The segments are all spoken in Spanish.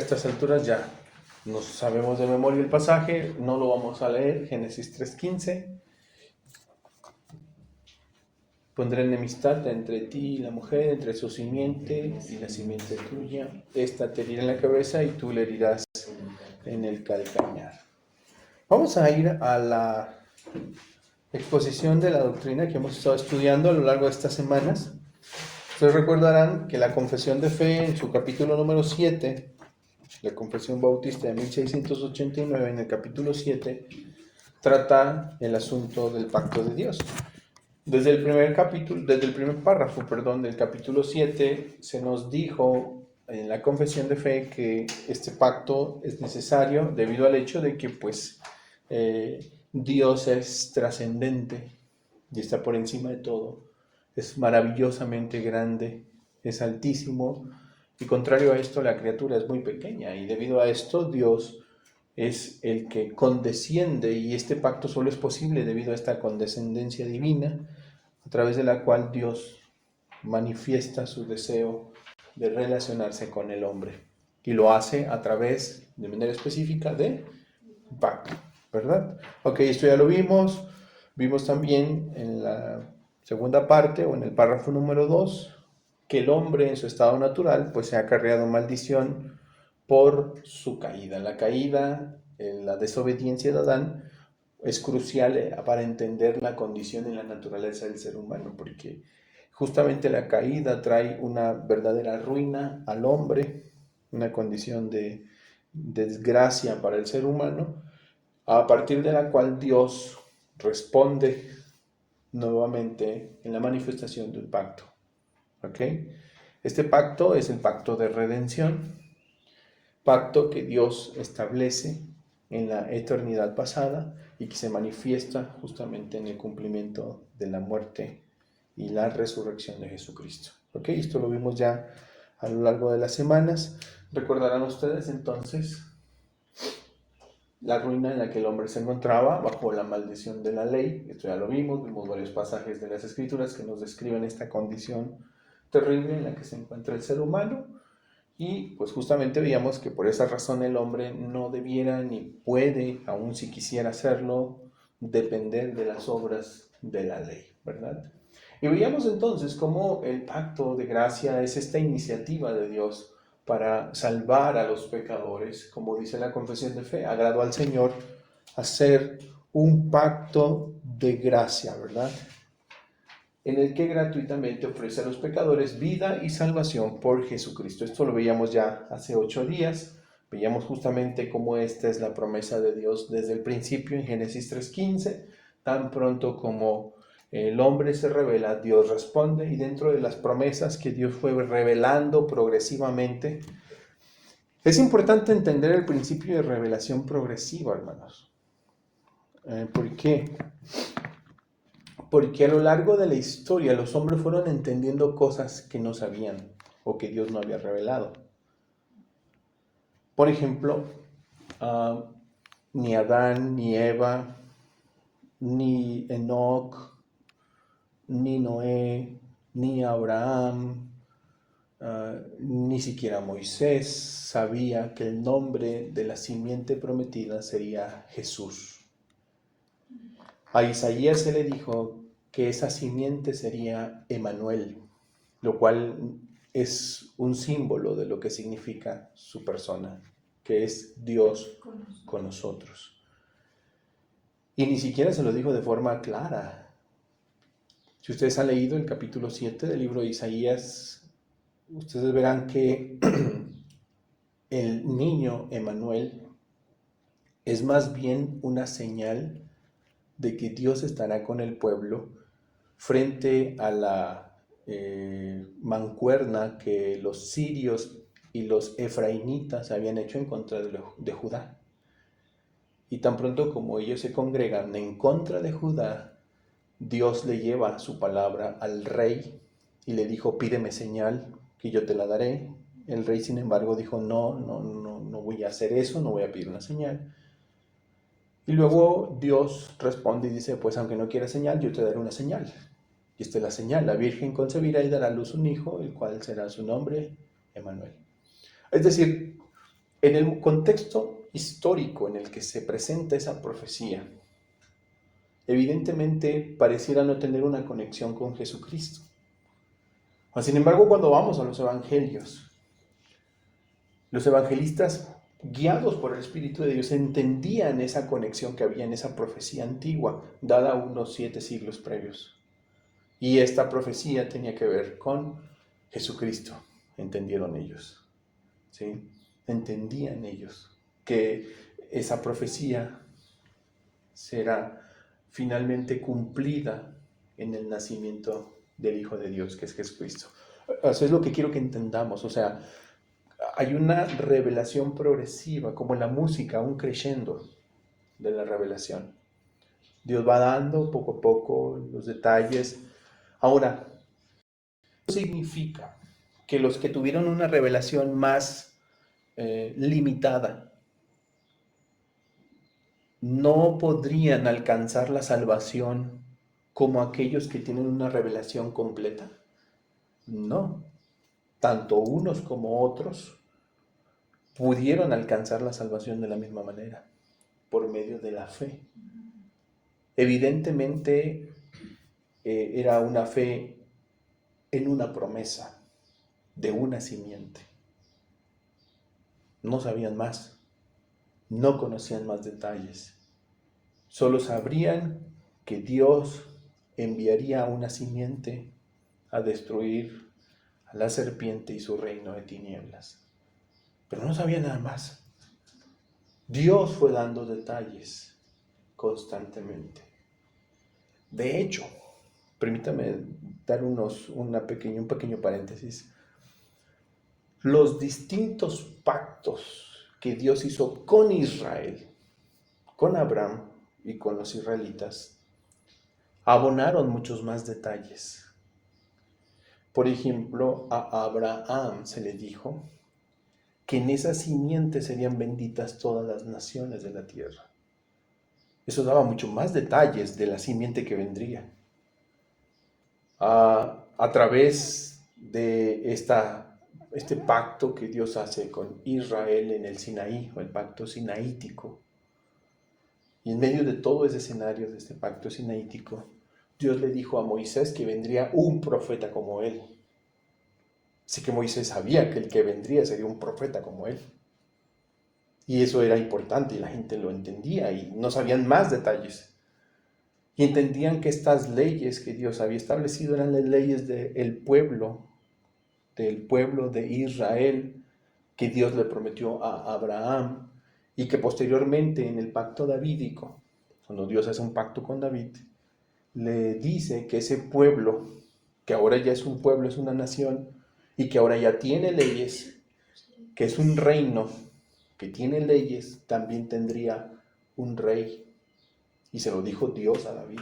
estas alturas ya nos sabemos de memoria el pasaje, no lo vamos a leer, Génesis 3:15. Pondré enemistad entre ti y la mujer, entre su simiente y la simiente tuya. Esta te herirá en la cabeza y tú le herirás en el calcañar. Vamos a ir a la exposición de la doctrina que hemos estado estudiando a lo largo de estas semanas. Ustedes recordarán que la Confesión de Fe, en su capítulo número 7, la Confesión Bautista de 1689, en el capítulo 7, trata el asunto del pacto de Dios. Desde el primer párrafo, del capítulo 7, se nos dijo en la Confesión de Fe que este pacto es necesario debido al hecho de que Dios es trascendente y está por encima de todo. Es maravillosamente grande, es altísimo, y contrario a esto la criatura es muy pequeña, y debido a esto Dios es el que condesciende, y este pacto solo es posible debido a esta condescendencia divina, a través de la cual Dios manifiesta su deseo de relacionarse con el hombre, y lo hace a través, de manera específica, de pacto, ¿verdad? Ok, esto ya lo vimos también en la segunda parte, o en el párrafo número 2, que el hombre en su estado natural pues se ha acarreado maldición por su caída. La caída, la desobediencia de Adán, es crucial para entender la condición y la naturaleza del ser humano, porque justamente la caída trae una verdadera ruina al hombre, una condición de desgracia para el ser humano, a partir de la cual Dios responde nuevamente en la manifestación del pacto. ¿Ok? Este pacto es el pacto de redención, pacto que Dios establece en la eternidad pasada y que se manifiesta justamente en el cumplimiento de la muerte y la resurrección de Jesucristo. ¿Ok? Esto lo vimos ya a lo largo de las semanas. Recordarán ustedes entonces la ruina en la que el hombre se encontraba bajo la maldición de la ley. Esto ya lo vimos varios pasajes de las Escrituras que nos describen esta condición terrible en la que se encuentra el ser humano, y pues justamente veíamos que por esa razón el hombre no debiera ni puede, aun si quisiera hacerlo, depender de las obras de la ley, ¿verdad? Y veíamos entonces cómo el pacto de gracia es esta iniciativa de Dios para salvar a los pecadores. Como dice la confesión de fe, agradó al Señor hacer un pacto de gracia, ¿verdad? En el que gratuitamente ofrece a los pecadores vida y salvación por Jesucristo. Esto lo veíamos ya hace 8 días. Veíamos justamente cómo esta es la promesa de Dios desde el principio en Génesis 3:15. Tan pronto como el hombre se revela, Dios responde, y dentro de las promesas que Dios fue revelando progresivamente, es importante entender el principio de revelación progresiva, hermanos. ¿Por qué? Porque a lo largo de la historia los hombres fueron entendiendo cosas que no sabían o que Dios no había revelado. Por ejemplo, ni Adán, ni Eva, ni Enoc, ni Noé, ni Abraham, ni siquiera Moisés sabía que el nombre de la simiente prometida sería Jesús. A Isaías se le dijo que esa simiente sería Emanuel, lo cual es un símbolo de lo que significa su persona, que es Dios con nosotros. Y ni siquiera se lo dijo de forma clara. Si ustedes han leído el capítulo 7 del libro de Isaías, ustedes verán que el niño Emanuel es más bien una señal de que Dios estará con el pueblo frente a la mancuerna que los sirios y los efraimitas habían hecho en contra de Judá. Y tan pronto como ellos se congregan en contra de Judá, Dios le lleva su palabra al rey y le dijo: pídeme señal que yo te la daré. El rey, sin embargo, dijo: no voy a hacer eso, no voy a pedir una señal. Y luego Dios responde y dice: pues aunque no quieras señal, yo te daré una señal. Y esta es la señal: la Virgen concebirá y dará a luz un hijo, el cual será su nombre Emanuel. Es decir, En el contexto histórico en el que se presenta esa profecía, evidentemente pareciera no tener una conexión con Jesucristo. Sin embargo, cuando vamos a los evangelistas, guiados por el Espíritu de Dios, entendían esa conexión que había en esa profecía antigua, dada unos 7 siglos previos. Y esta profecía tenía que ver con Jesucristo, entendieron ellos, ¿sí? Entendían ellos que esa profecía será finalmente cumplida en el nacimiento del Hijo de Dios, que es Jesucristo. Eso es lo que quiero que entendamos. O sea, hay una revelación progresiva, como en la música, un crescendo de la revelación. Dios va dando poco a poco los detalles. Ahora, eso significa que los que tuvieron una revelación más limitada no podrían alcanzar la salvación como aquellos que tienen una revelación completa. No, tanto unos como otros pudieron alcanzar la salvación de la misma manera, por medio de la fe. Evidentemente era una fe en una promesa de una simiente. No sabían más, no conocían más detalles. Solo sabrían que Dios enviaría una simiente a destruir a la serpiente y su reino de tinieblas. Pero no sabían nada más. Dios fue dando detalles constantemente. De hecho, permítame dar un pequeño paréntesis. Los distintos pactos que Dios hizo con Israel, con Abraham y con los israelitas, abonaron muchos más detalles. Por ejemplo, a Abraham se le dijo que en esa simiente serían benditas todas las naciones de la tierra. Eso daba mucho más detalles de la simiente que vendría. A través de este pacto que Dios hace con Israel en el Sinaí, o el pacto sinaítico. Y en medio de todo ese escenario de este pacto sinaítico, Dios le dijo a Moisés que vendría un profeta como él. Así que Moisés sabía que el que vendría sería un profeta como él. Y eso era importante y la gente lo entendía y no sabían más detalles. Y entendían que estas leyes que Dios había establecido eran las leyes del pueblo de Israel, que Dios le prometió a Abraham y que posteriormente en el pacto davídico, cuando Dios hace un pacto con David, le dice que ese pueblo, que ahora ya es un pueblo, es una nación, y que ahora ya tiene leyes, que es un reino, que tiene leyes, también tendría un rey. Y se lo dijo Dios a David.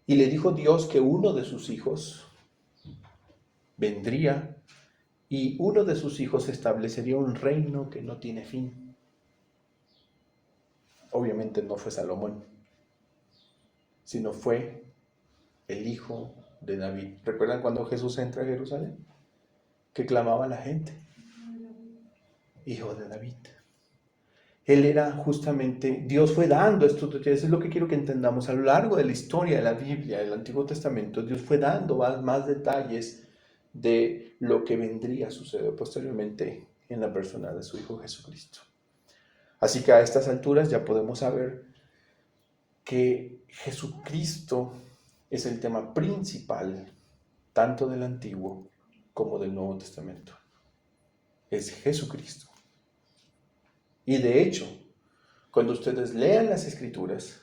Y le dijo Dios que uno de sus hijos vendría y uno de sus hijos establecería un reino que no tiene fin. Obviamente no fue Salomón, sino fue el hijo de David. ¿Recuerdan cuando Jesús entra a Jerusalén? Que clamaba la gente, hijo de David. Él era justamente, Dios fue dando estos detalles, es lo que quiero que entendamos a lo largo de la historia de la Biblia, del Antiguo Testamento. Dios fue dando más detalles de lo que vendría a suceder posteriormente en la persona de su Hijo Jesucristo. Así que a estas alturas ya podemos saber que Jesucristo es el tema principal tanto del Antiguo como del Nuevo Testamento. Es Jesucristo. Y de hecho, cuando ustedes lean las Escrituras,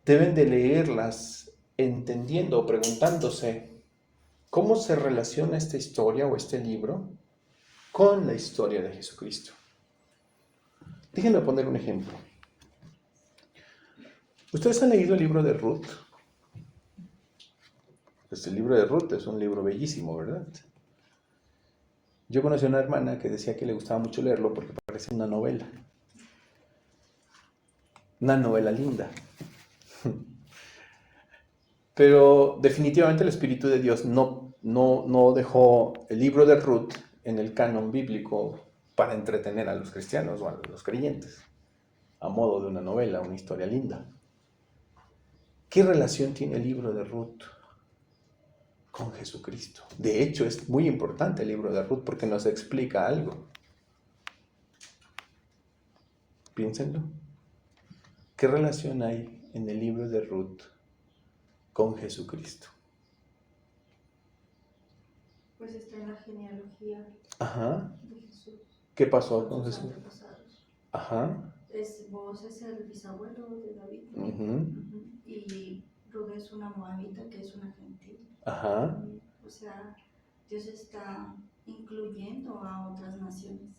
deben de leerlas entendiendo o preguntándose cómo se relaciona esta historia o este libro con la historia de Jesucristo. Déjenme poner un ejemplo. ¿Ustedes han leído el libro de Ruth? Pues el libro de Ruth es un libro bellísimo, ¿verdad? Yo conocí a una hermana que decía que le gustaba mucho leerlo porque parece una novela. Una novela linda. Pero definitivamente el Espíritu de Dios no dejó el libro de Ruth en el canon bíblico para entretener a los cristianos o a los creyentes, a modo de una novela, una historia linda. ¿Qué relación tiene el libro de Ruth con Jesucristo? De hecho, es muy importante el libro de Ruth porque nos explica algo. Piénsenlo. ¿Qué relación hay en el libro de Ruth con Jesucristo? Pues está en la genealogía Ajá. de Jesús. ¿Qué pasó con sus Jesús? antepasados. Ajá. Vos es el bisabuelo de David. Y Ruth es una moabita que es una gentil. Ajá. O sea, Dios está incluyendo a otras naciones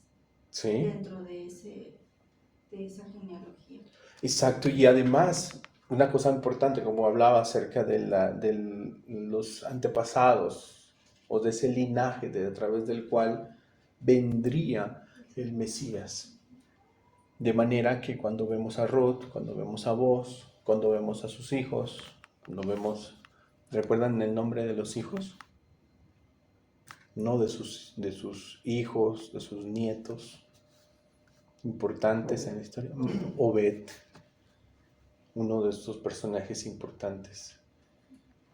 Sí. dentro de esa genealogía. Exacto, y además, una cosa importante, como hablaba acerca de los antepasados o de ese linaje a través del cual vendría el Mesías. De manera que cuando vemos a Ruth, cuando vemos a Boaz, cuando vemos a sus hijos, cuando vemos, ¿recuerdan el nombre de los hijos? No de sus hijos, de sus nietos, importantes en la historia. Obed, uno de estos personajes importantes.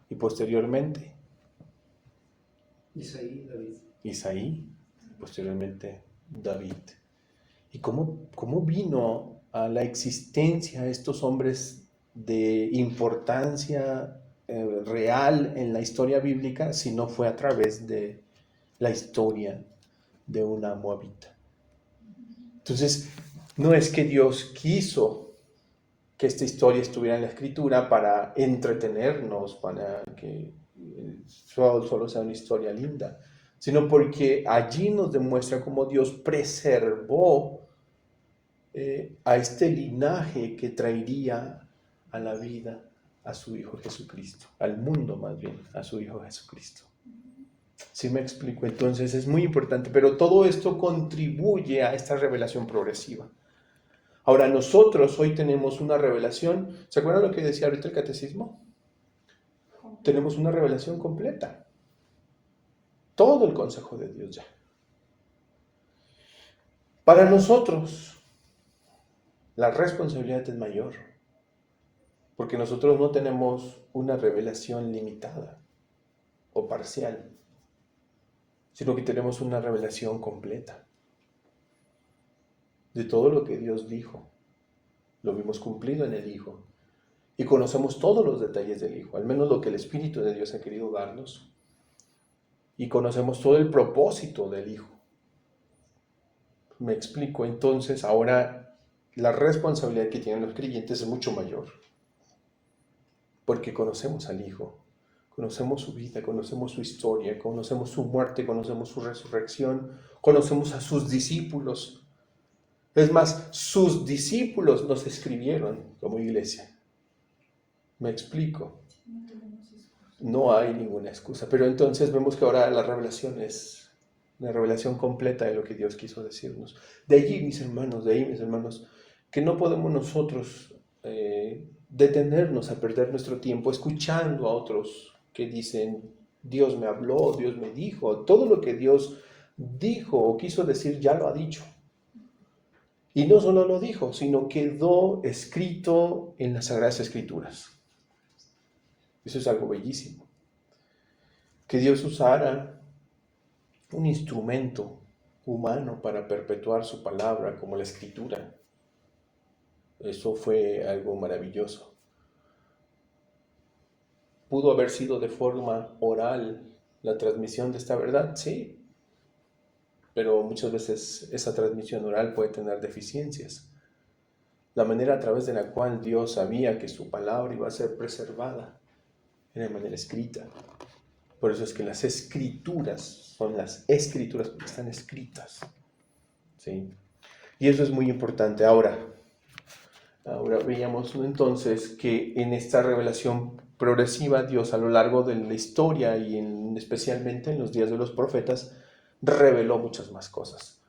Y posteriormente, Isaí, posteriormente David. ¿Y cómo vino a la existencia estos hombres de importancia real en la historia bíblica si no fue a través de la historia de una moabita? Entonces, no es que Dios quiso que esta historia estuviera en la escritura para entretenernos, para que solo sea una historia linda, sino porque allí nos demuestra cómo Dios preservó a este linaje que traería a la vida a su Hijo Jesucristo, al mundo más bien, a su Hijo Jesucristo. ¿Sí me explico? Entonces es muy importante, pero todo esto contribuye a esta revelación progresiva. Ahora, nosotros hoy tenemos una revelación. ¿Se acuerdan lo que decía ahorita el catecismo? Tenemos una revelación completa. Todo el consejo de Dios ya. Para nosotros, la responsabilidad es mayor. Porque nosotros no tenemos una revelación limitada o parcial, sino que tenemos una revelación completa de todo lo que Dios dijo. Lo vimos cumplido en el Hijo. Y conocemos todos los detalles del Hijo, al menos lo que el Espíritu de Dios ha querido darnos. Y conocemos todo el propósito del Hijo. Me explico, entonces ahora la responsabilidad que tienen los creyentes es mucho mayor. Porque conocemos al Hijo, conocemos su vida, conocemos su historia, conocemos su muerte, conocemos su resurrección, conocemos a sus discípulos. Es más, sus discípulos nos escribieron como iglesia. ¿Me explico? No hay ninguna excusa. Pero entonces vemos que ahora la revelación es una revelación completa de lo que Dios quiso decirnos. De ahí, mis hermanos, que no podemos nosotros detenernos a perder nuestro tiempo escuchando a otros que dicen, Dios me habló, Dios me dijo. Todo lo que Dios dijo o quiso decir ya lo ha dicho. Y no solo lo dijo, sino quedó escrito en las Sagradas Escrituras. Eso es algo bellísimo. Que Dios usara un instrumento humano para perpetuar su palabra como la Escritura. Eso fue algo maravilloso. ¿Pudo haber sido de forma oral la transmisión de esta verdad? Sí. Pero muchas veces esa transmisión oral puede tener deficiencias. La manera a través de la cual Dios sabía que su palabra iba a ser preservada era de manera escrita. Por eso es que las escrituras son las escrituras porque están escritas. ¿Sí? Y eso es muy importante. Ahora veíamos entonces que en esta revelación progresiva Dios a lo largo de la historia y especialmente en los días de los profetas reveló muchas más cosas.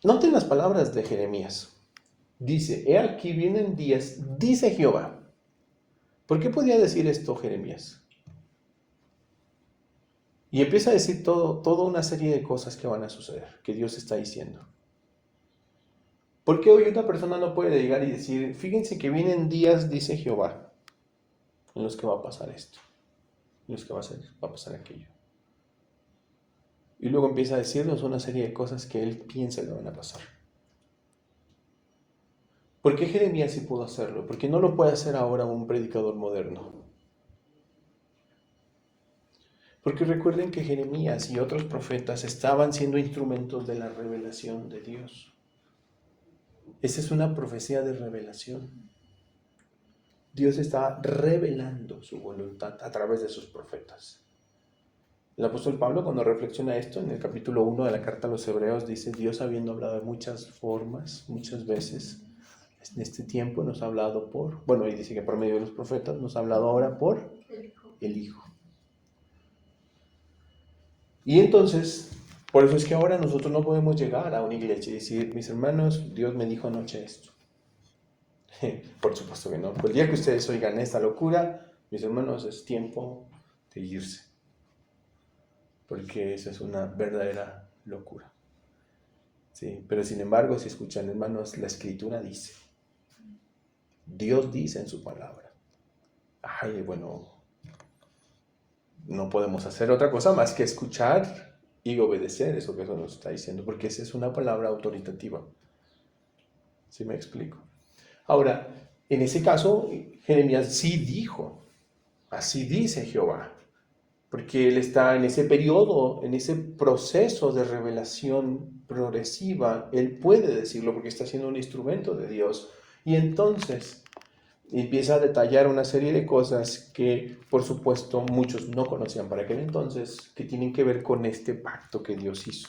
Noten las palabras de Jeremías. Dice, he aquí vienen días, dice Jehová. ¿Por qué podía decir esto Jeremías? Y empieza a decir toda una serie de cosas que van a suceder, que Dios está diciendo. ¿Por qué hoy una persona no puede llegar y decir, fíjense que vienen días, dice Jehová, en los que va a pasar esto, en los que va a pasar aquello? Y luego empieza a decirnos una serie de cosas que él piensa que van a pasar. ¿Por qué Jeremías sí pudo hacerlo? Porque no lo puede hacer ahora un predicador moderno. Porque recuerden que Jeremías y otros profetas estaban siendo instrumentos de la revelación de Dios. Esa es una profecía de revelación. Dios está revelando su voluntad a través de sus profetas. El apóstol Pablo, cuando reflexiona esto, en el capítulo 1 de la carta a los Hebreos, dice, Dios habiendo hablado de muchas formas, muchas veces, en este tiempo nos ha hablado y dice que por medio de los profetas nos ha hablado ahora por el Hijo. Y entonces, por eso es que ahora nosotros no podemos llegar a una iglesia y decir, mis hermanos, Dios me dijo anoche esto. Por supuesto que no. El día que ustedes oigan esta locura, mis hermanos, es tiempo de irse. Porque esa es una verdadera locura. Sí, pero sin embargo, si escuchan, hermanos, la Escritura dice, Dios dice en su palabra. No podemos hacer otra cosa más que escuchar y obedecer eso que eso nos está diciendo, porque esa es una palabra autoritativa. ¿Sí me explico? Ahora, en ese caso, Jeremías sí dijo, así dice Jehová, porque él está en ese periodo, en ese proceso de revelación progresiva, él puede decirlo porque está siendo un instrumento de Dios. Y entonces empieza a detallar una serie de cosas que, por supuesto, muchos no conocían para aquel entonces, que tienen que ver con este pacto que Dios hizo.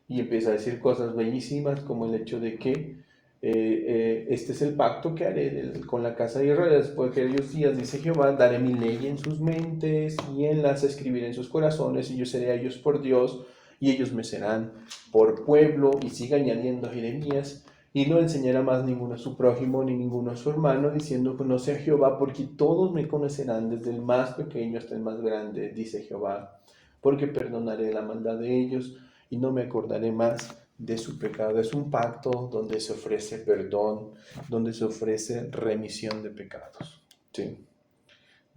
Y empieza a decir cosas bellísimas como el hecho de que este es el pacto que haré con la casa de Israel después de aquellos días, dice Jehová, daré mi ley en sus mentes y las escribiré en sus corazones, y yo seré a ellos por Dios y ellos me serán por pueblo. Y sigue añadiendo Jeremías, y no enseñará más ninguno a su prójimo ni ninguno a su hermano, diciendo, conoce a Jehová, porque todos me conocerán, desde el más pequeño hasta el más grande, dice Jehová, porque perdonaré la maldad de ellos y no me acordaré más de su pecado. Es un pacto donde se ofrece perdón, donde se ofrece remisión de pecados, ¿sí?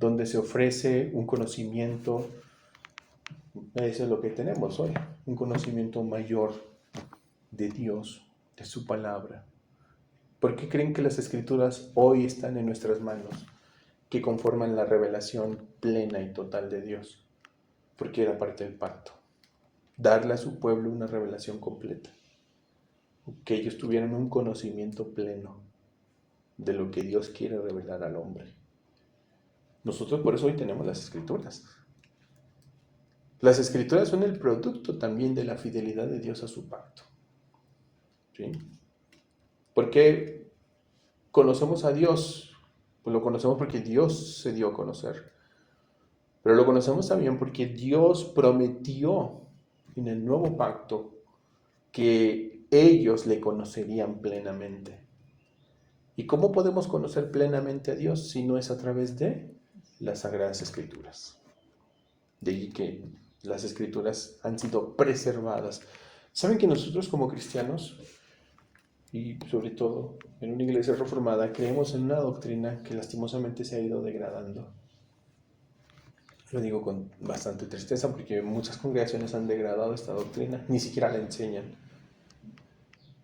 Donde se ofrece un conocimiento, eso es lo que tenemos hoy, un conocimiento mayor de Dios, de su palabra. ¿Por qué creen que las Escrituras hoy están en nuestras manos, que conforman la revelación plena y total de Dios? Porque era parte del pacto. Darle a su pueblo una revelación completa, que ellos tuvieran un conocimiento pleno de lo que Dios quiere revelar al hombre. Nosotros por eso hoy tenemos las Escrituras. Las Escrituras son el producto también de la fidelidad de Dios a su pacto, ¿sí? Porque conocemos a Dios, pues lo conocemos porque Dios se dio a conocer, pero lo conocemos también porque Dios prometió en el nuevo pacto que ellos le conocerían plenamente. ¿Y cómo podemos conocer plenamente a Dios si no es a través de las Sagradas Escrituras? De ahí que las Escrituras han sido preservadas. ¿Saben que nosotros como cristianos, y sobre todo en una iglesia reformada, creemos en una doctrina que lastimosamente se ha ido degradando? Lo digo con bastante tristeza porque muchas congregaciones han degradado esta doctrina, ni siquiera la enseñan.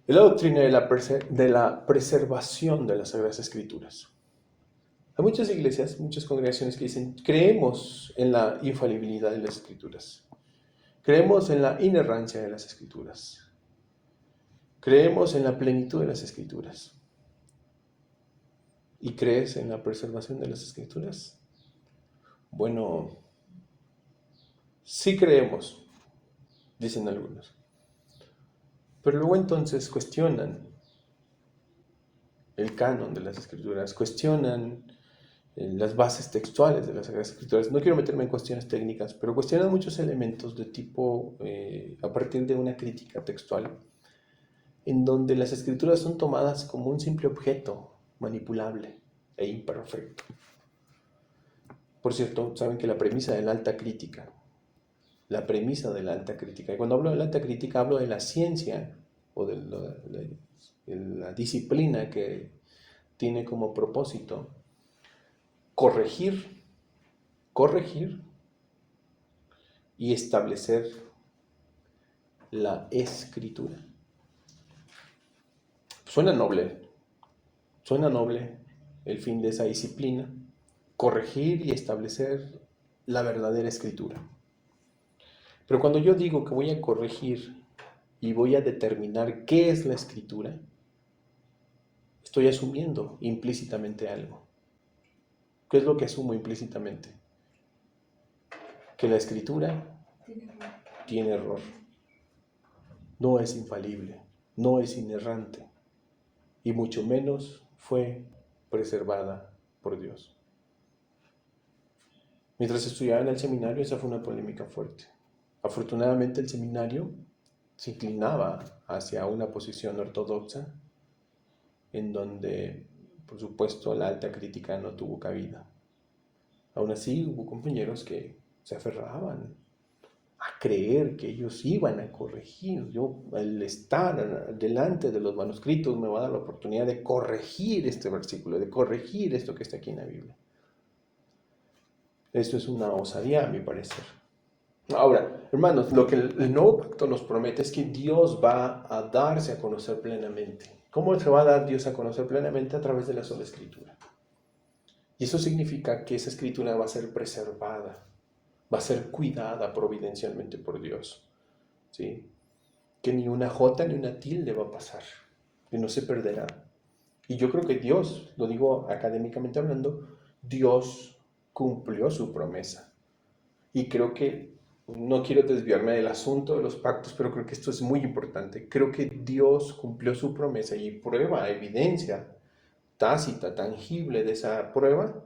Es la doctrina de la preservación de las Sagradas Escrituras. Hay muchas iglesias, muchas congregaciones que dicen, creemos en la infalibilidad de las Escrituras, creemos en la inerrancia de las Escrituras, creemos en la plenitud de las Escrituras. ¿Y crees en la preservación de las Escrituras? Bueno, sí creemos, dicen algunos. Pero luego entonces cuestionan el canon de las Escrituras, cuestionan las bases textuales de las Sagradas Escrituras. No quiero meterme en cuestiones técnicas, pero cuestionan muchos elementos de tipo, a partir de una crítica textual, en donde las Escrituras son tomadas como un simple objeto manipulable e imperfecto. Por cierto, saben que la premisa de la alta crítica la premisa de la alta crítica. Y cuando hablo de la alta crítica hablo de la ciencia o de la disciplina que tiene como propósito corregir y establecer la escritura. Suena noble el fin de esa disciplina, corregir y establecer la verdadera escritura. Pero cuando yo digo que voy a corregir y voy a determinar qué es la escritura, estoy asumiendo implícitamente algo. ¿Qué es lo que asumo implícitamente? Que la escritura tiene error, no es infalible, no es inerrante y mucho menos fue preservada por Dios. Mientras estudiaba en el seminario, esa fue una polémica fuerte. Afortunadamente el seminario se inclinaba hacia una posición ortodoxa en donde, por supuesto, la alta crítica no tuvo cabida. Aún así, hubo compañeros que se aferraban a creer que ellos iban a corregir. El estar delante de los manuscritos me va a dar la oportunidad de corregir este versículo, de corregir esto que está aquí en la Biblia. Esto es una osadía, a mi parecer. Ahora, hermanos, lo que el nuevo pacto nos promete es que Dios va a darse a conocer plenamente. ¿Cómo se va a dar Dios a conocer plenamente? A través de la sola escritura. Y eso significa que esa escritura va a ser preservada, va a ser cuidada providencialmente por Dios, ¿sí? Que ni una jota ni una tilde va a pasar, que no se perderá. Y yo creo que Dios, lo digo académicamente hablando, Dios cumplió su promesa. Y creo que, no quiero desviarme del asunto de los pactos, pero creo que esto es muy importante. Creo que Dios cumplió su promesa y prueba, evidencia tácita, tangible de esa prueba,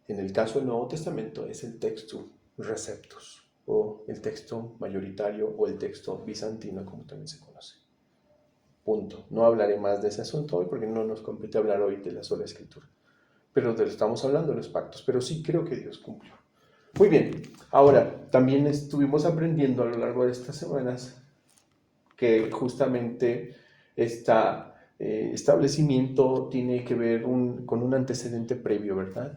en el caso del Nuevo Testamento, es el texto Receptus, o el texto mayoritario, o el texto bizantino, como también se conoce. Punto. No hablaré más de ese asunto hoy, porque no nos compete hablar hoy de la sola escritura. Pero estamos hablando de los pactos, pero sí creo que Dios cumplió. Muy bien, ahora, también estuvimos aprendiendo a lo largo de estas semanas que justamente establecimiento tiene que ver con un antecedente previo, ¿verdad?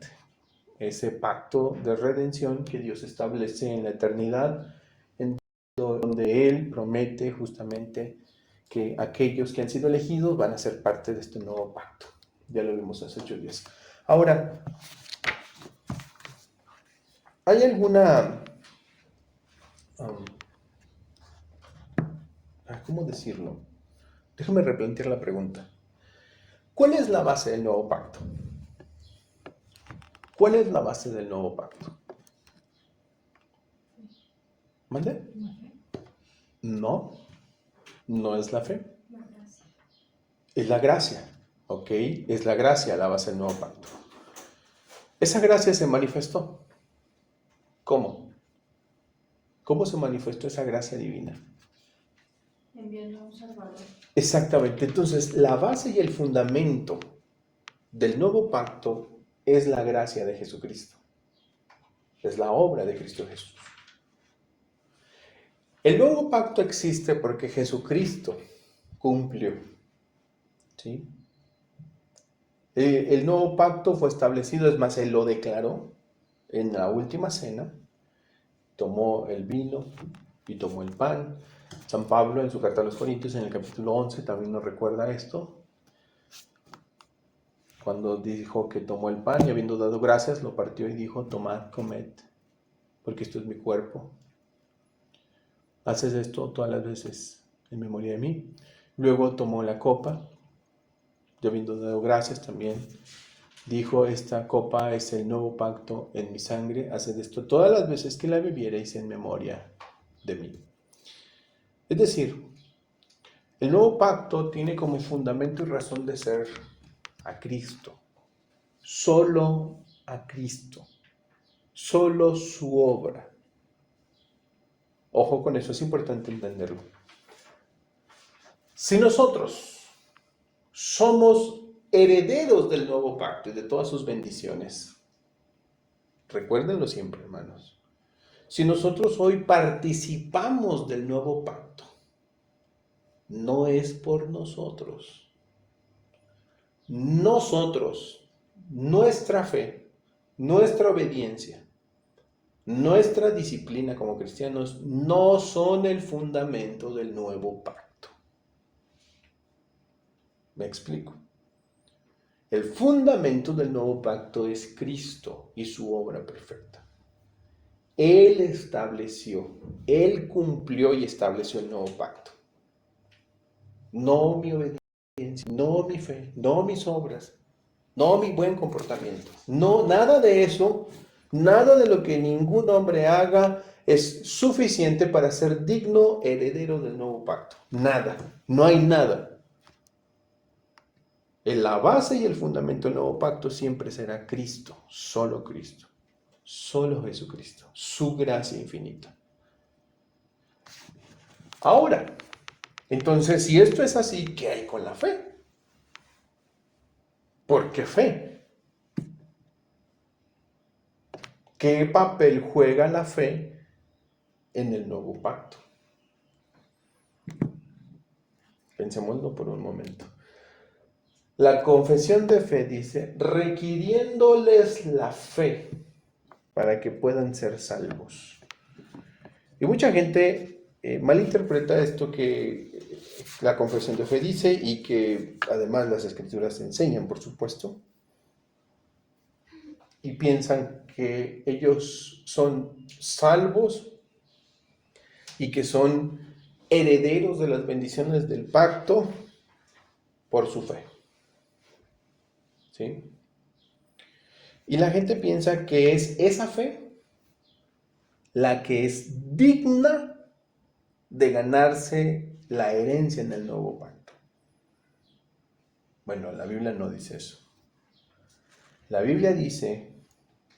Ese pacto de redención que Dios establece en la eternidad, en donde Él promete justamente que aquellos que han sido elegidos van a ser parte de este nuevo pacto. Ya lo vimos hace 8 días. Ahora, ¿hay alguna... ¿cómo decirlo? Déjame replantear la pregunta. ¿Cuál es la base del nuevo pacto? ¿Cuál es la base del nuevo pacto? ¿Mande? No, no es la fe. Es la gracia, ¿ok? Es la gracia la base del nuevo pacto. Esa gracia se manifestó. ¿Cómo? ¿Cómo se manifestó esa gracia divina? Enviando a un Salvador. Exactamente. Entonces, la base y el fundamento del nuevo pacto es la gracia de Jesucristo. Es la obra de Cristo Jesús. El nuevo pacto existe porque Jesucristo cumplió. ¿Sí? El nuevo pacto fue establecido, es más, Él lo declaró en la última cena. Tomó el vino y tomó el pan. San Pablo en su carta a los Corintios, en el capítulo 11, también nos recuerda esto. Cuando dijo que tomó el pan y habiendo dado gracias, lo partió y dijo, tomad, comed, porque esto es mi cuerpo. Haces esto todas las veces en memoria de mí. Luego tomó la copa y habiendo dado gracias también, dijo, esta copa es el nuevo pacto en mi sangre. Haced esto todas las veces que la bebiereis en memoria de mí. Es decir, el nuevo pacto tiene como fundamento y razón de ser a Cristo. Solo a Cristo. Solo su obra. Ojo con eso, es importante entenderlo. Si nosotros somos herederos del nuevo pacto y de todas sus bendiciones, recuérdenlo siempre, hermanos. Si nosotros hoy participamos del nuevo pacto, no es por nosotros. Nosotros, nuestra fe, nuestra obediencia, nuestra disciplina como cristianos no son el fundamento del nuevo pacto. ¿Me explico? El fundamento del nuevo pacto es Cristo y su obra perfecta. Él estableció, Él cumplió y estableció el nuevo pacto. No mi obediencia, no mi fe, no mis obras, no mi buen comportamiento. No, nada de eso, nada de lo que ningún hombre haga es suficiente para ser digno heredero del nuevo pacto. Nada, no hay nada. En la base y el fundamento del nuevo pacto siempre será Cristo, solo Jesucristo, su gracia infinita. Ahora, entonces, si esto es así, ¿qué hay con la fe? ¿Por qué fe? ¿Qué papel juega la fe en el nuevo pacto? Pensémoslo por un momento. La confesión de fe dice, requiriéndoles la fe para que puedan ser salvos. Y mucha gente malinterpreta esto que la confesión de fe dice y que además las escrituras enseñan, por supuesto, y piensan que ellos son salvos y que son herederos de las bendiciones del pacto por su fe. ¿Sí? Y la gente piensa que es esa fe la que es digna de ganarse la herencia en el nuevo pacto. Bueno, la Biblia no dice eso. La Biblia dice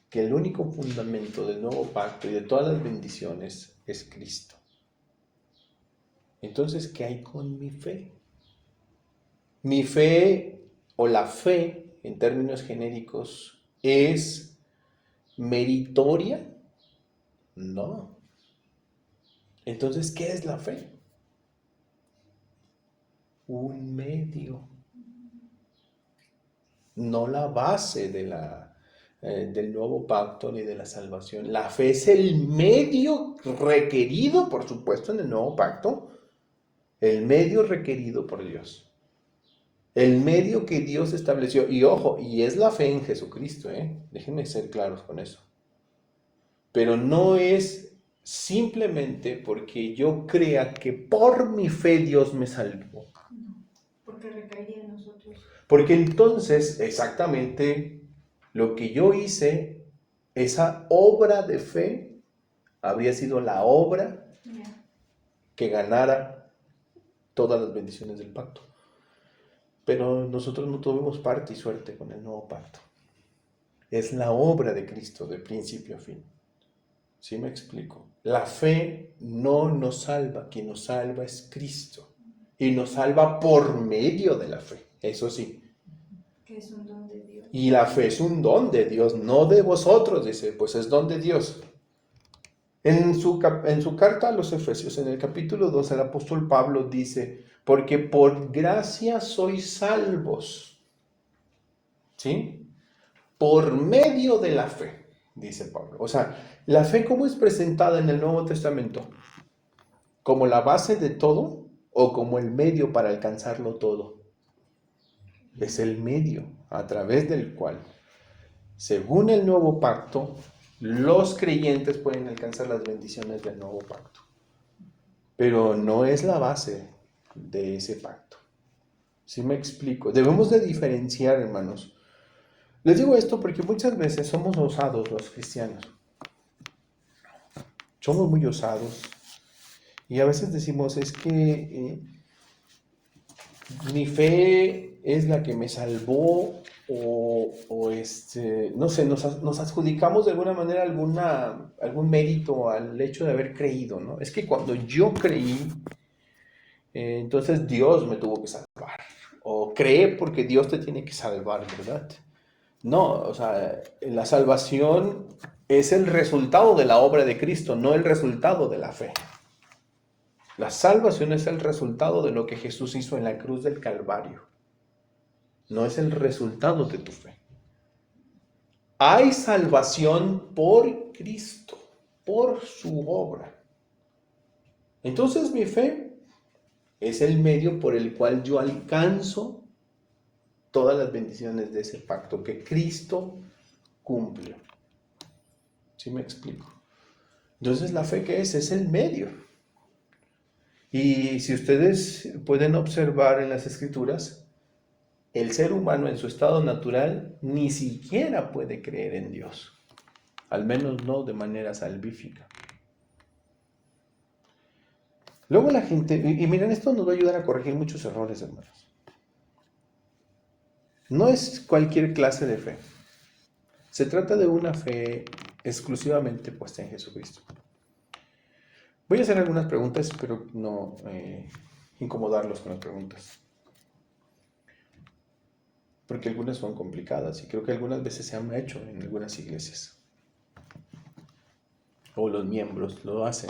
que el único fundamento del nuevo pacto y de todas las bendiciones es Cristo. Entonces, ¿qué hay con mi fe? Mi fe o la fe, en términos genéricos, ¿es meritoria? No. Entonces, ¿qué es la fe? Un medio. No la base del nuevo pacto ni de la salvación. La fe es el medio requerido, por supuesto, en el nuevo pacto. El medio requerido por Dios. El medio que Dios estableció. Y ojo, y es la fe en Jesucristo, Déjenme ser claros con eso. Pero no es simplemente porque yo crea que por mi fe Dios me salvó. No, porque recaería en nosotros. Porque entonces, exactamente, lo que yo hice, esa obra de fe, habría sido la obra que ganara todas las bendiciones del pacto. Pero nosotros no tuvimos parte y suerte con el nuevo pacto. Es la obra de Cristo de principio a fin. ¿Sí me explico? La fe no nos salva, quien nos salva es Cristo. Y nos salva por medio de la fe, eso sí. Que es un don de Dios. Y la fe es un don de Dios, no de vosotros, dice, pues es don de Dios. En su carta a los Efesios, en el capítulo 2, el apóstol Pablo dice, porque por gracia sois salvos, ¿sí? Por medio de la fe, dice Pablo. O sea, la fe, ¿cómo es presentada en el Nuevo Testamento? ¿Como la base de todo o como el medio para alcanzarlo todo? Es el medio a través del cual, según el nuevo pacto, los creyentes pueden alcanzar las bendiciones del nuevo pacto. Pero no es la base de ese pacto. ¿Sí me explico? Debemos de diferenciar, hermanos. Les digo esto porque muchas veces somos osados los cristianos. Somos muy osados. Y a veces decimos, es que mi fe es la que me salvó no sé, nos adjudicamos de alguna manera algún mérito al hecho de haber creído, ¿no? Es que cuando yo creí, entonces Dios me tuvo que salvar. O cree porque Dios te tiene que salvar, ¿verdad? No, o sea, la salvación es el resultado de la obra de Cristo, no el resultado de la fe. La salvación es el resultado de lo que Jesús hizo en la cruz del Calvario. No es el resultado de tu fe. Hay salvación por Cristo, por su obra. Entonces mi fe es el medio por el cual yo alcanzo todas las bendiciones de ese pacto que Cristo cumple. ¿Sí me explico? Entonces la fe, ¿qué es? Es el medio. Y si ustedes pueden observar en las Escrituras, el ser humano en su estado natural ni siquiera puede creer en Dios, al menos no de manera salvífica. Luego la gente, y miren, esto nos va a ayudar a corregir muchos errores, hermanos. No es cualquier clase de fe. Se trata de una fe exclusivamente puesta en Jesucristo. Voy a hacer algunas preguntas, espero no incomodarlos con las preguntas, porque algunas son complicadas y creo que algunas veces se han hecho en algunas iglesias. O los miembros lo hacen.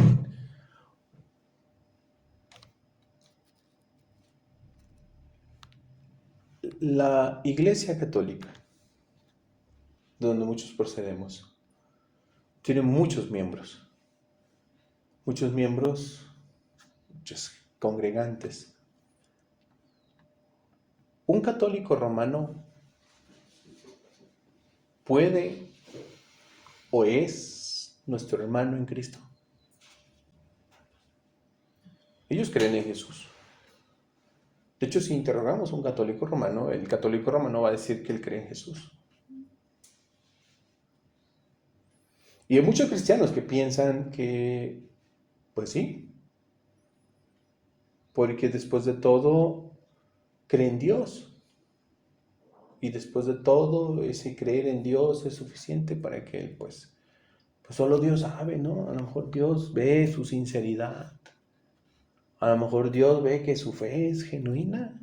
La Iglesia Católica, de donde muchos procedemos, tiene muchos miembros, muchos congregantes. Un católico romano puede o es nuestro hermano en Cristo. Ellos creen en Jesús. De hecho, si interrogamos a un católico romano, el católico romano va a decir que él cree en Jesús. Y hay muchos cristianos que piensan que, pues sí, porque después de todo creen en Dios. Y después de todo, ese creer en Dios es suficiente para que él, pues solo Dios sabe, ¿no? A lo mejor Dios ve su sinceridad. A lo mejor Dios ve que su fe es genuina.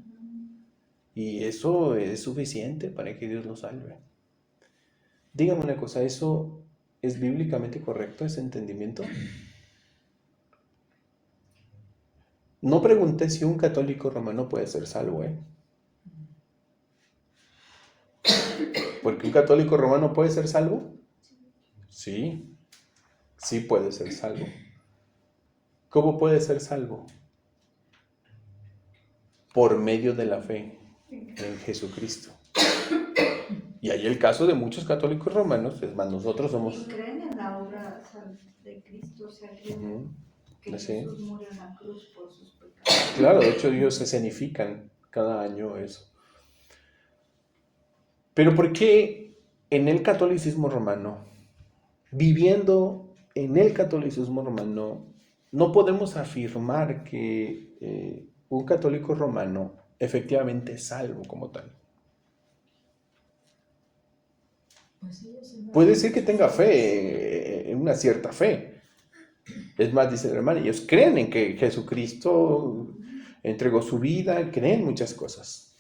Y eso es suficiente para que Dios lo salve. Dígame una cosa, ¿eso es bíblicamente correcto, ese entendimiento? No pregunté si un católico romano puede ser salvo, ¿eh? Porque un católico romano puede ser salvo. Sí, sí puede ser salvo. ¿Cómo puede ser salvo? Por medio de la fe en Jesucristo. Y hay el caso de muchos católicos romanos, es más, nosotros somos... Y creen en la obra de Cristo, o sea, creen que Jesús murió en la cruz por sus pecados. Claro, de hecho ellos escenifican cada año eso. Pero ¿por qué en el catolicismo romano, viviendo en el catolicismo romano, no podemos afirmar que un católico romano efectivamente es salvo como tal? Puede ser que tenga fe, una cierta fe. Es más, dice el hermano, ellos creen en que Jesucristo entregó su vida, creen muchas cosas.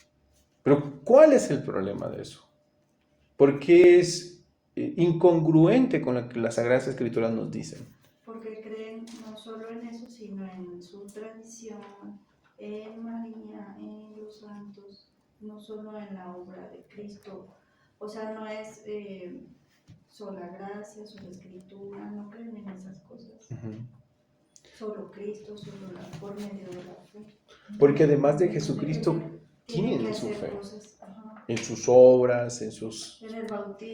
Pero ¿cuál es el problema de eso? Porque es incongruente con lo que las Sagradas Escrituras nos dicen. Porque creen no solo en eso, sino en su tradición, en María, en los santos, no solo en la obra de Cristo. O sea, no es sola gracia, sola escritura, no creen en esas cosas. Solo Cristo, solo por medio de la fe. Porque además de Jesucristo, tienen su fe. En sus obras, en sus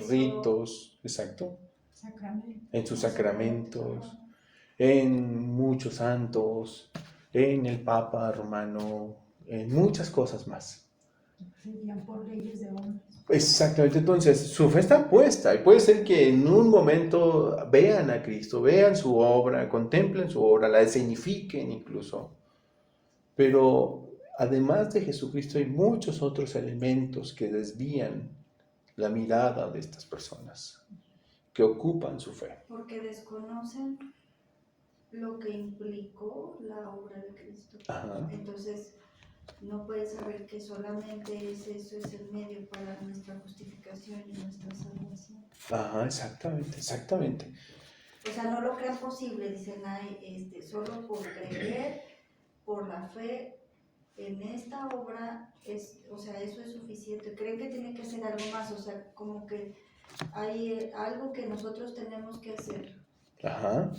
ritos, exacto. En sus sacramentos, en muchos santos, en el Papa romano, en muchas cosas más. Serían por leyes de hombres. Exactamente, entonces su fe está puesta y puede ser que en un momento vean a Cristo, vean su obra, contemplen su obra, la escenifiquen incluso. Pero además de Jesucristo hay muchos otros elementos que desvían la mirada de estas personas, que ocupan su fe. Porque desconocen lo que implicó la obra de Cristo. Ajá. Entonces, no puede saber que solamente eso es el medio para nuestra justificación y nuestra salvación. Ajá, exactamente, exactamente. O sea, no lo crean posible, dicen, ay, solo por creer, por la fe en esta obra, o sea, eso es suficiente. Creen que tiene que ser algo más, o sea, como que hay algo que nosotros tenemos que hacer. Ajá.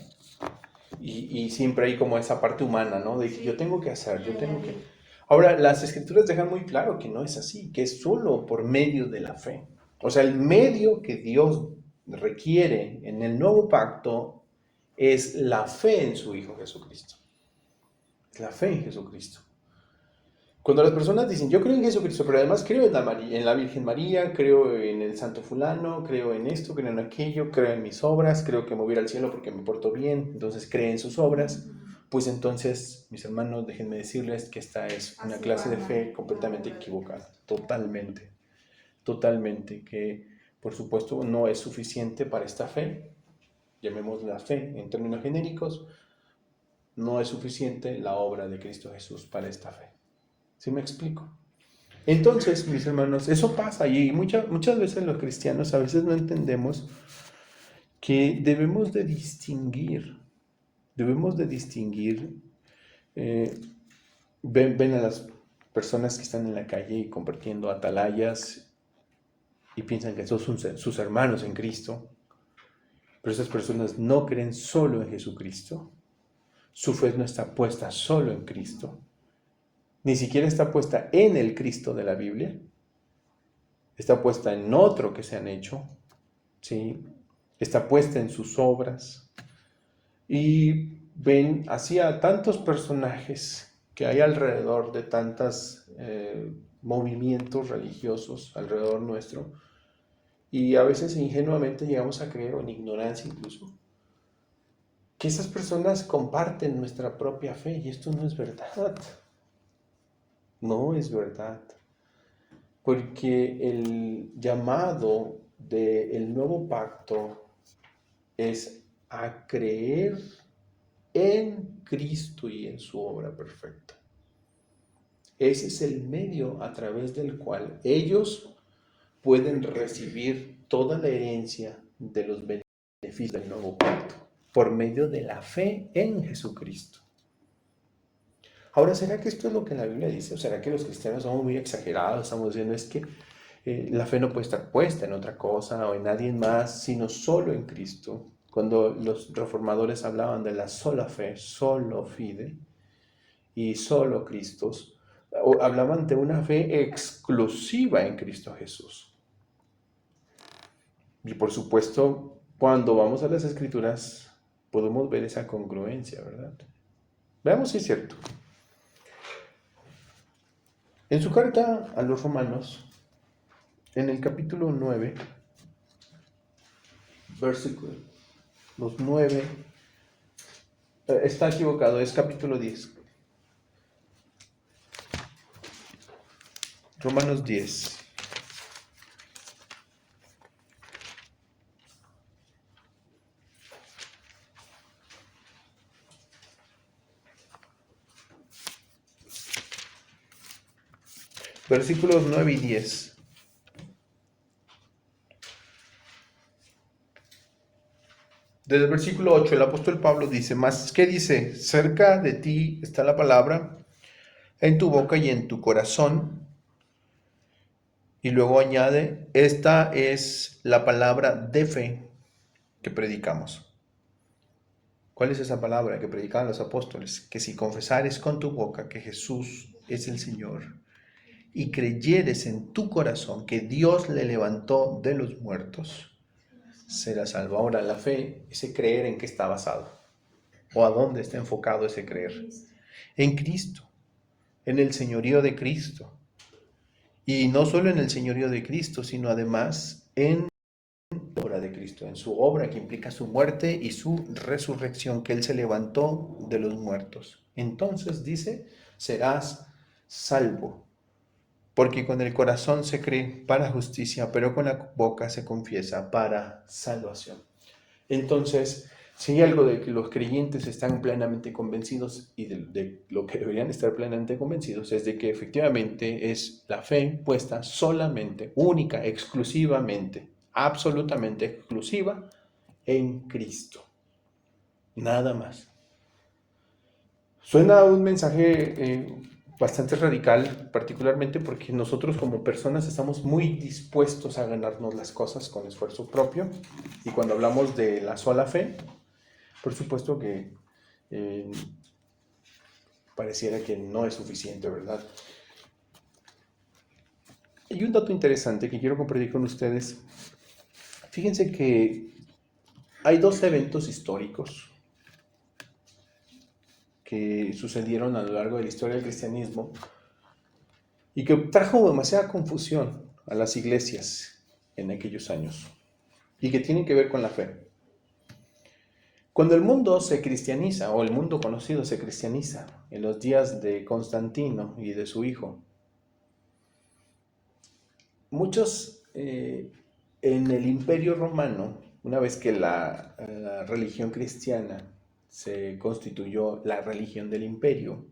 Y siempre hay como esa parte humana, ¿no? De que Sí. yo tengo que hacer, Y yo tengo que... añadir. Ahora, las escrituras dejan muy claro que no es así, que es solo por medio de la fe. O sea, el medio que Dios requiere en el nuevo pacto es la fe en su Hijo Jesucristo. Es la fe en Jesucristo. Cuando las personas dicen, yo creo en Jesucristo, pero además creo en la Virgen María, creo en el Santo Fulano, creo en esto, creo en aquello, creo en mis obras, creo que me voy a ir al cielo porque me porto bien, entonces cree en sus obras, pues entonces, mis hermanos, déjenme decirles que esta es una Así clase de va fe la completamente obra de equivocada, Cristo. totalmente, totalmente, que por supuesto no es suficiente para esta fe, llamémosla fe en términos genéricos, no es suficiente la obra de Cristo Jesús para esta fe. ¿Sí me explico? Entonces, mis hermanos, eso pasa y muchas veces los cristianos a veces no entendemos que debemos de distinguir, eh, ven a las personas que están en la calle y compartiendo atalayas y piensan que son sus hermanos en Cristo, pero esas personas no creen solo en Jesucristo, su fe no está puesta solo en Cristo, ni siquiera está puesta en el Cristo de la Biblia, está puesta en otro que se han hecho, ¿sí? Está puesta en sus obras. Y ven así a tantos personajes que hay alrededor de tantos movimientos religiosos alrededor nuestro. Y a veces ingenuamente llegamos a creer, o en ignorancia incluso, que esas personas comparten nuestra propia fe. Y esto no es verdad. No es verdad. Porque el llamado del nuevo pacto es a creer en Cristo y en su obra perfecta. Ese es el medio a través del cual ellos pueden recibir toda la herencia de los beneficios del nuevo pacto, por medio de la fe en Jesucristo. Ahora, ¿será que esto es lo que la Biblia dice? ¿O será que los cristianos somos muy exagerados? Estamos diciendo es que la fe no puede estar puesta en otra cosa o en nadie más, sino solo en Cristo. Cuando los reformadores hablaban de la sola fe, solo fide, y solo Cristo, hablaban de una fe exclusiva en Cristo Jesús. Y por supuesto, cuando vamos a las Escrituras, podemos ver esa congruencia, ¿verdad? Veamos si es cierto. En su carta a los Romanos, en el capítulo 9, versículos 9, está equivocado, es capítulo 10. Romanos 10. Versículos 9 y 10. Desde el versículo 8, el apóstol Pablo dice, ¿más qué dice? Cerca de ti está la palabra, en tu boca y en tu corazón. Y luego añade, esta es la palabra de fe que predicamos. ¿Cuál es esa palabra que predicaban los apóstoles? Que si confesares con tu boca que Jesús es el Señor y creyeres en tu corazón que Dios le levantó de los muertos, serás salvo. Ahora, la fe, ese creer, ¿en qué está basado? ¿O a dónde está enfocado ese creer? En Cristo, en el señorío de Cristo. Y no solo en el señorío de Cristo, sino además en la obra de Cristo, en su obra que implica su muerte y su resurrección, que Él se levantó de los muertos. Entonces dice, serás salvo. Porque con el corazón se cree para justicia, pero con la boca se confiesa para salvación. Entonces, Si hay algo de que los creyentes están plenamente convencidos y de lo que deberían estar plenamente convencidos es de que efectivamente es la fe puesta solamente, única, exclusivamente, absolutamente exclusiva en Cristo. Nada más. Suena un mensaje bastante radical, particularmente porque nosotros como personas estamos muy dispuestos a ganarnos las cosas con esfuerzo propio. Y cuando hablamos de la sola fe, por supuesto que pareciera que no es suficiente, ¿verdad? Hay un dato interesante que quiero compartir con ustedes. Fíjense que hay dos eventos históricos que sucedieron a lo largo de la historia del cristianismo y que trajo demasiada confusión a las iglesias en aquellos años y que tienen que ver con la fe. Cuando el mundo se cristianiza, o el mundo conocido se cristianiza, en los días de Constantino y de su hijo, muchos en el Imperio Romano, una vez que la religión cristiana se constituyó la religión del imperio,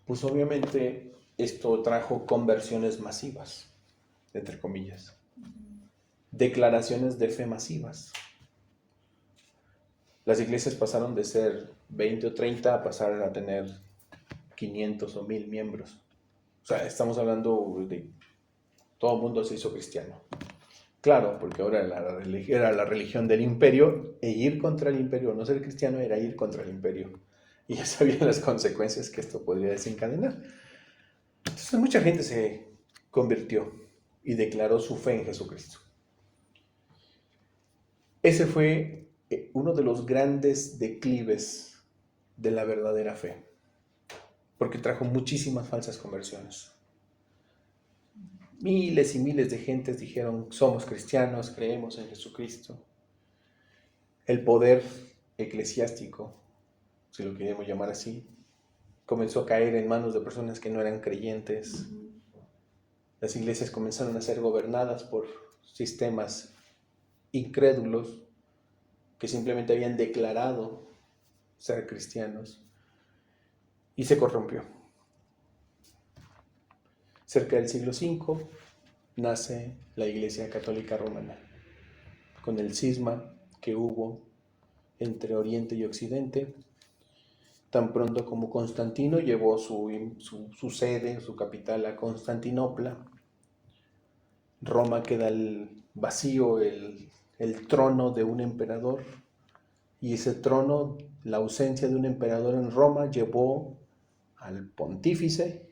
pues obviamente esto trajo conversiones masivas, entre comillas, declaraciones de fe masivas. Las iglesias pasaron de ser 20 o 30 a pasar a tener 500 o 1000 miembros. O sea, estamos hablando de todo el mundo se hizo cristiano. Claro, porque ahora era la religión del imperio, e ir contra el imperio, no ser cristiano, era ir contra el imperio. Y ya sabían las consecuencias que esto podría desencadenar. Entonces mucha gente se convirtió y declaró su fe en Jesucristo. Ese fue uno de los grandes declives de la verdadera fe, porque trajo muchísimas falsas conversiones. Miles y miles de gentes dijeron, somos cristianos, creemos en Jesucristo. El poder eclesiástico, si lo queremos llamar así, comenzó a caer en manos de personas que no eran creyentes. Las iglesias comenzaron a ser gobernadas por sistemas incrédulos que simplemente habían declarado ser cristianos y se corrompió. Cerca del siglo V nace la Iglesia Católica Romana, con el cisma que hubo entre Oriente y Occidente. Tan pronto como Constantino llevó su sede, su capital a Constantinopla, Roma queda vacío el trono de un emperador, y ese trono, la ausencia de un emperador en Roma, llevó al pontífice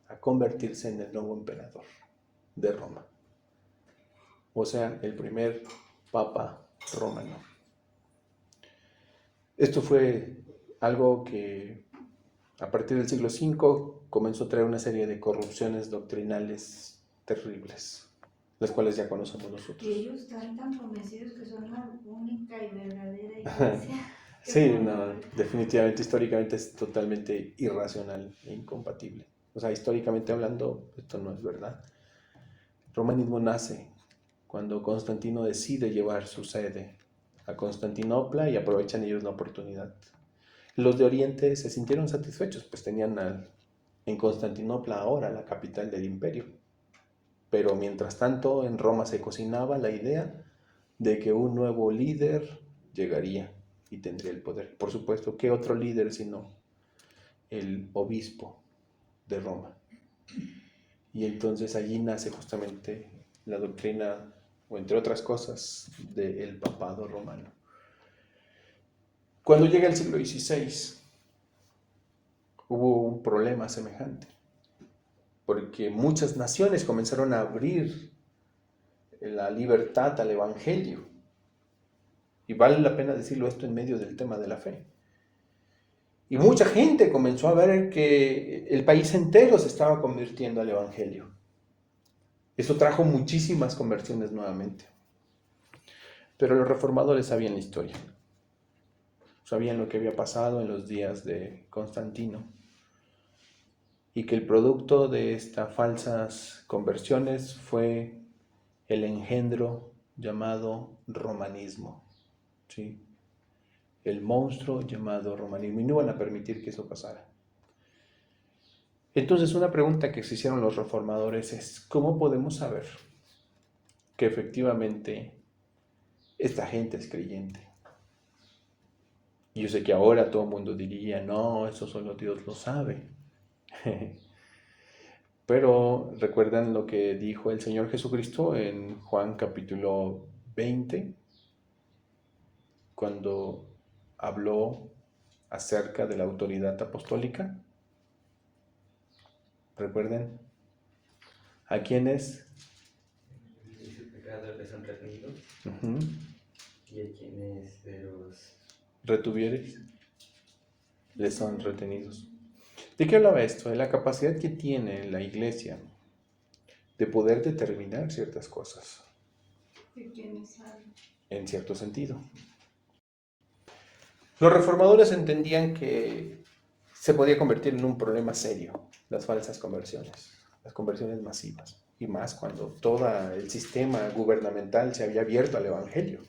a convertirse en el nuevo emperador de Roma. O sea, el primer papa romano. Esto fue algo que a partir del siglo V comenzó a traer una serie de corrupciones doctrinales terribles, las cuales ya conocemos nosotros. Y ellos están tan convencidos que son la única y verdadera iglesia. Sí, no, definitivamente, históricamente es totalmente irracional e incompatible. O sea, históricamente hablando, esto no es verdad. El romanismo nace cuando Constantino decide llevar su sede a Constantinopla y aprovechan ellos la oportunidad. Los de Oriente se sintieron satisfechos, pues tenían en Constantinopla ahora la capital del imperio. Pero mientras tanto en Roma se cocinaba la idea de que un nuevo líder llegaría y tendría el poder. Por supuesto, ¿qué otro líder sino el obispo de Roma? Y entonces allí nace justamente la doctrina, o entre otras cosas, del papado romano. Cuando llega el siglo XVI, hubo un problema semejante, porque muchas naciones comenzaron a abrir la libertad al evangelio. Y vale la pena decirlo esto en medio del tema de la fe. Y mucha gente comenzó a ver que el país entero se estaba convirtiendo al evangelio. Eso trajo muchísimas conversiones nuevamente. Pero los reformadores sabían la historia. Sabían lo que había pasado en los días de Constantino. Y que el producto de estas falsas conversiones fue el engendro llamado romanismo. ¿Sí? el monstruo llamado romanismo, y no van a permitir que eso pasara. Entonces, una pregunta que se hicieron los reformadores es, ¿cómo podemos saber que efectivamente esta gente es creyente? Y yo sé que ahora todo el mundo diría, no, eso solo Dios lo sabe. Pero recuerdan lo que dijo el Señor Jesucristo en Juan capítulo 20, cuando habló acerca de la autoridad apostólica. ¿Recuerden? ¿A quiénes? Y sus pecados les son retenidos. Uh-huh. Y a quienes los ¿Retuvieres? Les son retenidos. ¿De qué hablaba esto? De la capacidad que tiene la iglesia de poder determinar ciertas cosas, ¿De quiénes saben? en cierto sentido. Los reformadores entendían que se podía convertir en un problema serio las falsas conversiones, las conversiones masivas, y más cuando todo el sistema gubernamental se había abierto al evangelio.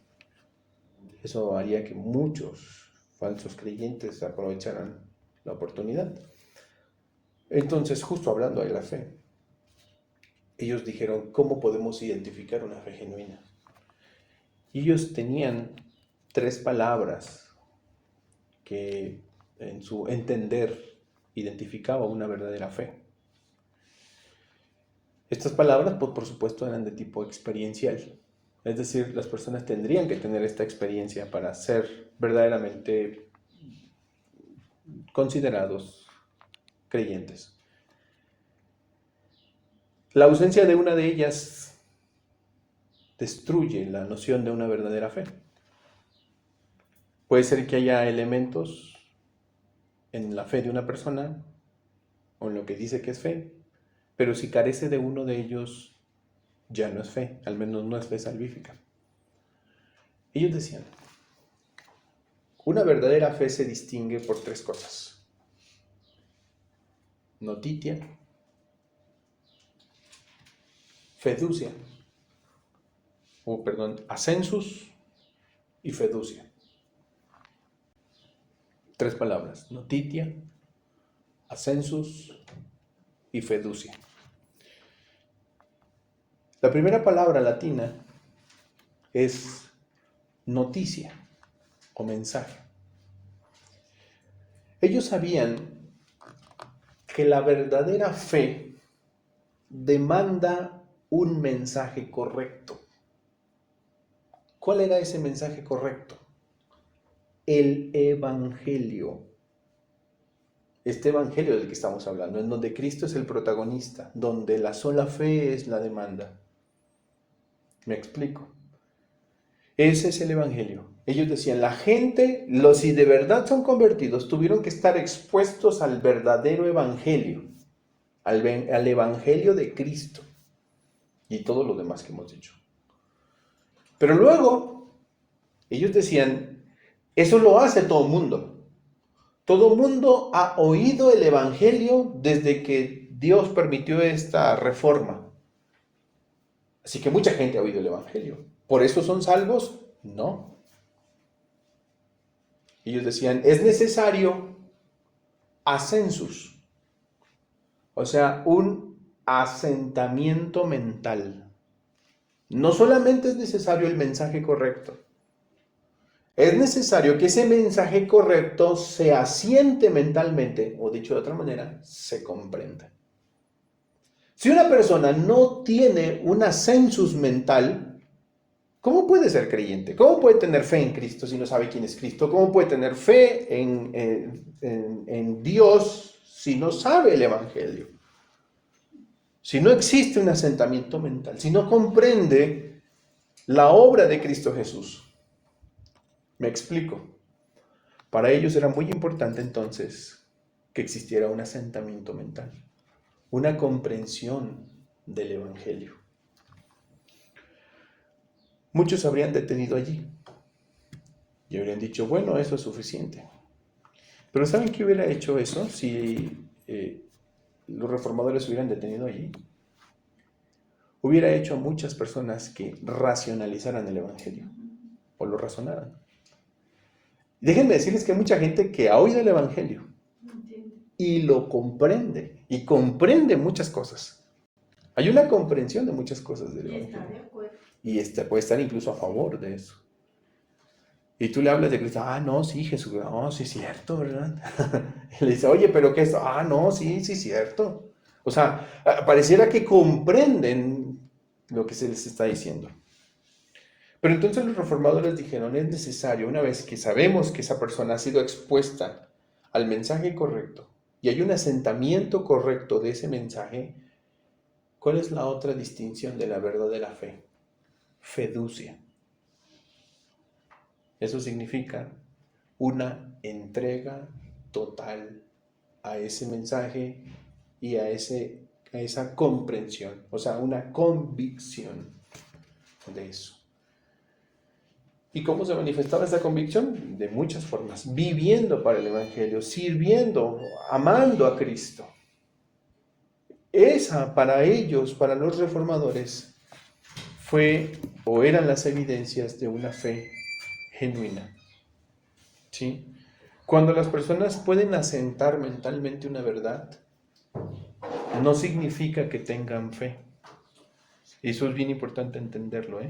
Eso haría que muchos falsos creyentes aprovecharan la oportunidad. Entonces, justo hablando de la fe, ellos dijeron, ¿cómo podemos identificar una fe genuina? Y ellos tenían 3 palabras que en su entender identificaba una verdadera fe. Estas palabras, pues, por supuesto, eran de tipo experiencial. Es decir, las personas tendrían que tener esta experiencia para ser verdaderamente considerados creyentes. La ausencia de una de ellas destruye la noción de una verdadera fe. Puede ser que haya elementos en la fe de una persona o en lo que dice que es fe, pero si carece de uno de ellos, ya no es fe, al menos no es fe salvífica. Ellos decían, una verdadera fe se distingue por 3 cosas: notitia, fiducia, ascensus y fiducia. 3 palabras: notitia, ascensus y fiducia. La primera palabra latina es noticia o mensaje. Ellos sabían que la verdadera fe demanda un mensaje correcto. ¿Cuál era ese mensaje correcto? El Evangelio. Este Evangelio del que estamos hablando, en donde Cristo es el protagonista, donde la sola fe es la demanda. ¿Me explico? Ese es el Evangelio. Ellos decían, la gente, si de verdad son convertidos, tuvieron que estar expuestos al verdadero Evangelio, al Evangelio de Cristo y todo lo demás que hemos dicho. Pero luego, ellos decían, eso lo hace todo el mundo. Todo el mundo ha oído el Evangelio desde que Dios permitió esta reforma. Así que mucha gente ha oído el Evangelio. ¿Por eso son salvos? No. Ellos decían, es necesario ascensus, o sea, un asentamiento mental. No solamente es necesario el mensaje correcto, es necesario que ese mensaje correcto se asiente mentalmente, o dicho de otra manera, se comprenda. Si una persona no tiene un ascensus mental, ¿cómo puede ser creyente? ¿Cómo puede tener fe en Cristo si no sabe quién es Cristo? ¿Cómo puede tener fe en Dios si no sabe el Evangelio? Si no existe un asentamiento mental, si no comprende la obra de Cristo Jesús. Me explico. Para ellos era muy importante entonces que existiera un asentamiento mental, una comprensión del Evangelio. Muchos se habrían detenido allí y habrían dicho, bueno, eso es suficiente. Pero ¿saben qué hubiera hecho eso si los reformadores hubieran detenido allí? Hubiera hecho a muchas personas que racionalizaran el Evangelio o lo razonaran. Déjenme decirles que hay mucha gente que ha oído el Evangelio Entiendo. y lo comprende, y comprende muchas cosas. Hay una comprensión de muchas cosas del Y está de Evangelio. acuerdo. Y puede estar incluso a favor de eso. Y tú le hablas de Cristo, no, sí, Jesús, no, sí, es cierto, ¿verdad? Y le dice, oye, pero ¿qué es? No, sí, sí, cierto. O sea, pareciera que comprenden lo que se les está diciendo. Pero entonces los reformadores dijeron, es necesario, una vez que sabemos que esa persona ha sido expuesta al mensaje correcto y hay un asentamiento correcto de ese mensaje, ¿cuál es la otra distinción de la verdadera fe? Fiducia. Eso significa una entrega total a ese mensaje y a esa comprensión, o sea, una convicción de eso. ¿Y cómo se manifestaba esa convicción? De muchas formas, viviendo para el Evangelio, sirviendo, amando a Cristo. Esa para ellos, para los reformadores, fue o eran las evidencias de una fe genuina. ¿Sí? Cuando las personas pueden asentar mentalmente una verdad, no significa que tengan fe. Eso es bien importante entenderlo, ¿eh?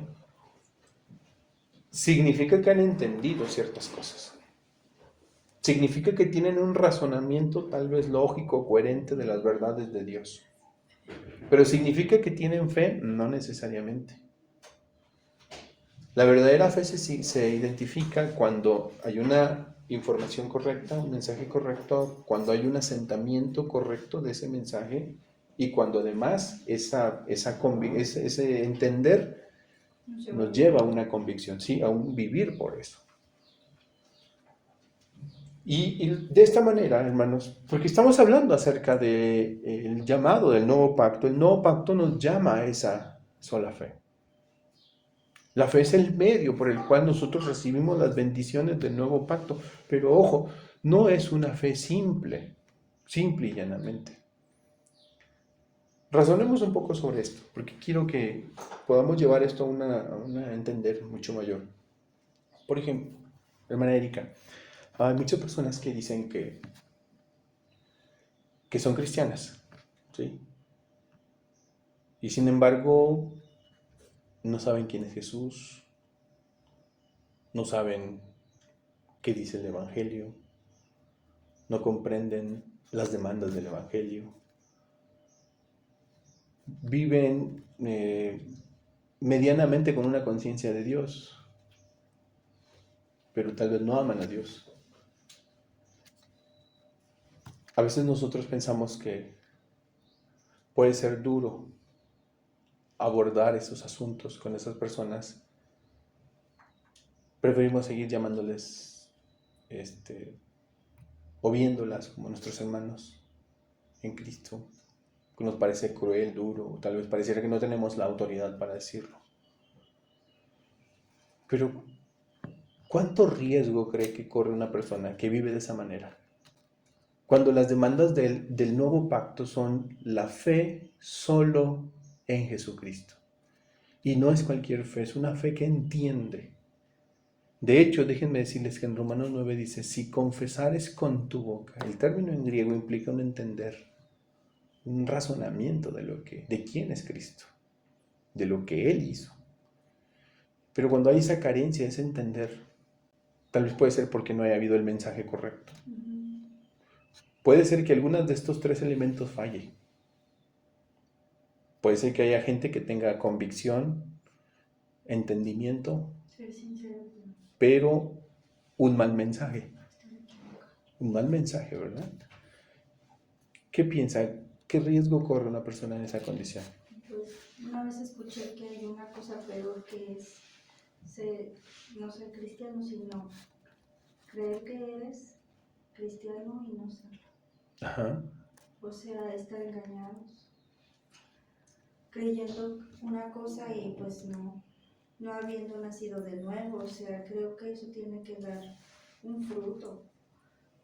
Significa que han entendido ciertas cosas. Significa que tienen un razonamiento tal vez lógico, coherente de las verdades de Dios. Pero significa que tienen fe, no necesariamente. La verdadera fe se identifica cuando hay una información correcta, un mensaje correcto, cuando hay un asentamiento correcto de ese mensaje y cuando además ese entender nos lleva a una convicción, ¿sí? A un vivir por eso. Y de esta manera, hermanos, porque estamos hablando acerca del llamado del nuevo pacto, el nuevo pacto nos llama a esa sola fe. La fe es el medio por el cual nosotros recibimos las bendiciones del nuevo pacto, pero ojo, no es una fe simple y llanamente. Razonemos un poco sobre esto, porque quiero que podamos llevar esto a una entender mucho mayor. Por ejemplo, hermana Erika, hay muchas personas que dicen que son cristianas, ¿sí? Y sin embargo, no saben quién es Jesús, no saben qué dice el Evangelio, no comprenden las demandas del Evangelio, viven medianamente con una conciencia de Dios, pero tal vez no aman a Dios. A veces nosotros pensamos que puede ser duro abordar esos asuntos con esas personas. Preferimos seguir llamándoles o viéndolas como nuestros hermanos en Cristo, que nos parece cruel, duro, o tal vez pareciera que no tenemos la autoridad para decirlo. Pero, ¿cuánto riesgo cree que corre una persona que vive de esa manera? Cuando las demandas del nuevo pacto son la fe solo en Jesucristo. Y no es cualquier fe, es una fe que entiende. De hecho, déjenme decirles que en Romanos 9 dice, si confesares con tu boca, el término en griego implica un entender, un razonamiento de quién es Cristo, de lo que Él hizo. Pero cuando hay esa carencia, ese entender, tal vez puede ser porque no haya habido el mensaje correcto. Puede ser que algunos de estos tres elementos falle. Puede ser que haya gente que tenga convicción, entendimiento, Ser sincero. pero un mal mensaje. Un mal mensaje, ¿verdad? ¿Qué piensa? ¿Qué riesgo corre una persona en esa condición? Pues una vez escuché que hay una cosa peor que es no ser cristiano, sino creer que eres cristiano y no serlo. Ajá. O sea, estar engañados, creyendo una cosa y pues no habiendo nacido de nuevo. O sea, creo que eso tiene que dar un fruto.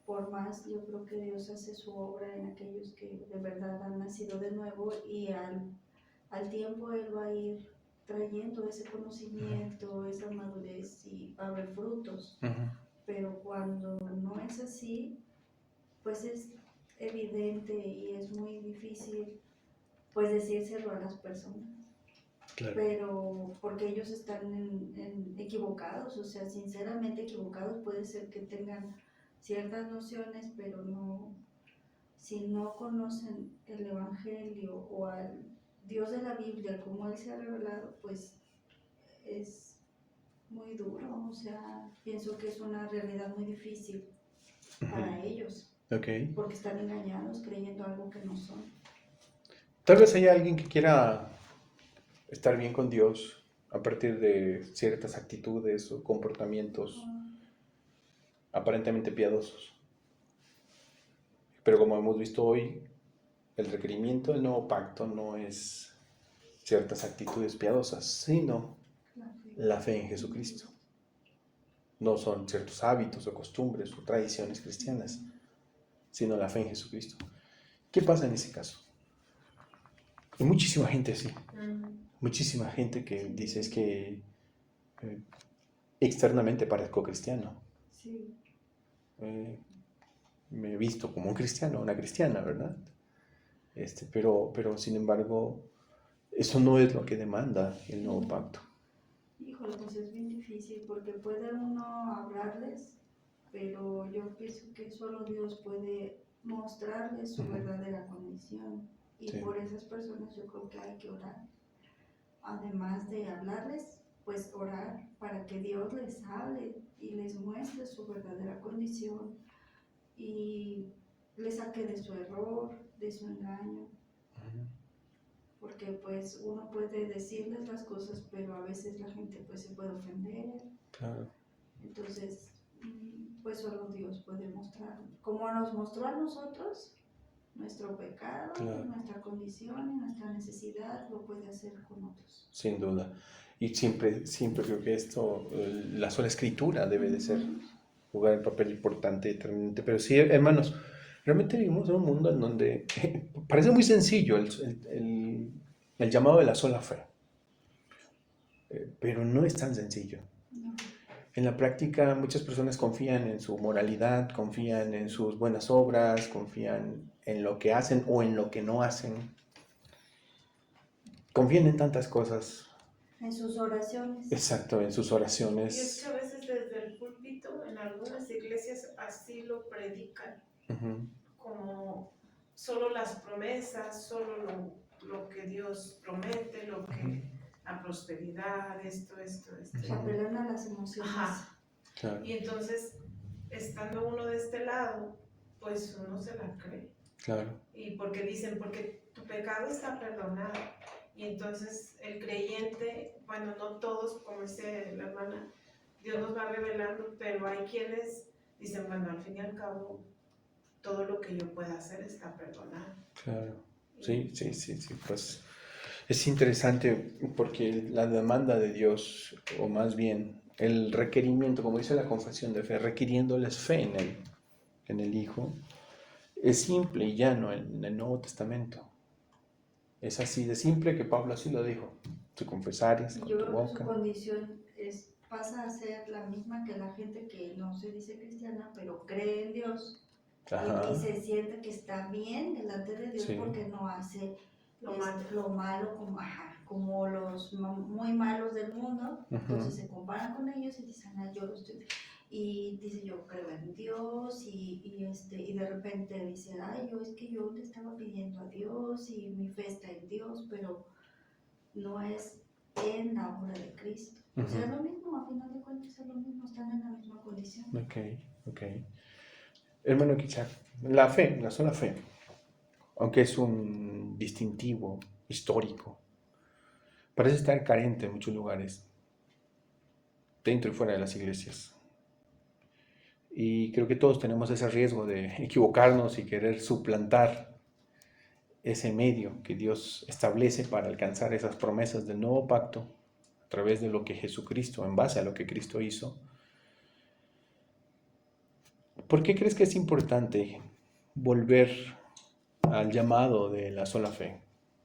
Por más, yo creo que Dios hace su obra en aquellos que de verdad han nacido de nuevo y al tiempo Él va a ir trayendo ese conocimiento, esa madurez y va a haber frutos. Uh-huh. pero cuando no es así, pues es evidente y es muy difícil pues decírselo a las personas. Claro. Pero porque ellos están equivocados, o sea, sinceramente equivocados, puede ser que tengan ciertas nociones, pero no, si no conocen el Evangelio o al Dios de la Biblia, como Él se ha revelado, pues es muy duro, o sea, pienso que es una realidad muy difícil para ellos, Ok. porque están engañados creyendo algo que no son. Tal vez haya alguien que quiera estar bien con Dios a partir de ciertas actitudes o comportamientos aparentemente piadosos. Pero como hemos visto hoy, el requerimiento del nuevo pacto no es ciertas actitudes piadosas, sino la fe en Jesucristo. No son ciertos hábitos o costumbres o tradiciones cristianas, sino la fe en Jesucristo. ¿Qué pasa en ese caso? Hay muchísima gente así. Muchísima gente que dice es que externamente parezco cristiano. Sí. Me he visto como un cristiano, una cristiana, ¿verdad? Pero sin embargo, eso no es lo que demanda el nuevo pacto. Híjole, pues es bien difícil porque puede uno hablarles, pero yo pienso que solo Dios puede mostrarles su verdadera condición. Y Sí. por esas personas yo creo que hay que orar. Además de hablarles, pues orar para que Dios les hable y les muestre su verdadera condición y les saque de su error, de su engaño. Porque pues uno puede decirles las cosas, pero a veces la gente pues se puede ofender. Claro. Entonces, pues solo Dios puede mostrar, como nos mostró a nosotros, nuestro pecado, Claro. nuestra condición y nuestra necesidad, lo puede hacer con otros. Sin duda. Y siempre creo que la sola escritura debe de ser, jugar un papel importante, determinante. Pero sí, hermanos, realmente vivimos en un mundo en donde parece muy sencillo el llamado de la sola fe, pero no es tan sencillo. No. En la práctica muchas personas confían en su moralidad, confían en sus buenas obras, confían en lo que hacen o en lo que no hacen. Confían en tantas cosas. En sus oraciones. Exacto, en sus Y es oraciones. que a veces desde el púlpito, en algunas iglesias así lo predican, como solo las promesas, solo lo que Dios promete, la prosperidad, esto. Apelan a las emociones. Ajá. Claro, Y entonces, estando uno de este lado, pues uno se la cree. claro, Y porque dicen, porque tu pecado está perdonado. Y entonces el creyente, bueno, no todos, como dice la hermana, Dios nos va revelando, pero hay quienes dicen, bueno, al fin y al cabo, todo lo que yo pueda hacer está perdonado. claro. Sí, pues es interesante porque la demanda de Dios, o más bien el requerimiento, como dice la confesión de fe, requiriéndoles fe en el Hijo, es simple y llano en el Nuevo Testamento. Es así de simple que Pablo así lo dijo. Te confesares Y con yo tu creo que su boca. condición pasa a ser la misma que la gente que no se dice cristiana, pero cree en Dios. Ajá. Y se siente que está bien delante de Dios, Sí. porque no hace Lo lo malo como los muy malos del mundo. Entonces se comparan con ellos y dicen, yo lo estoy... Y dice, yo creo en Dios y de repente dice, es que yo le estaba pidiendo a Dios y mi fe está en Dios, pero no es en la obra de Cristo. O sea, es lo mismo, a final de cuentas es lo mismo, están en la misma condición. Ok. Hermano Kichak, la sola fe, aunque es un distintivo histórico, parece estar carente en muchos lugares, dentro y fuera de las iglesias. Y creo que todos tenemos ese riesgo de equivocarnos y querer suplantar ese medio que Dios establece para alcanzar esas promesas del nuevo pacto a través de lo que Jesucristo, en base a lo que Cristo hizo. ¿Por qué crees que es importante volver al llamado de la sola fe?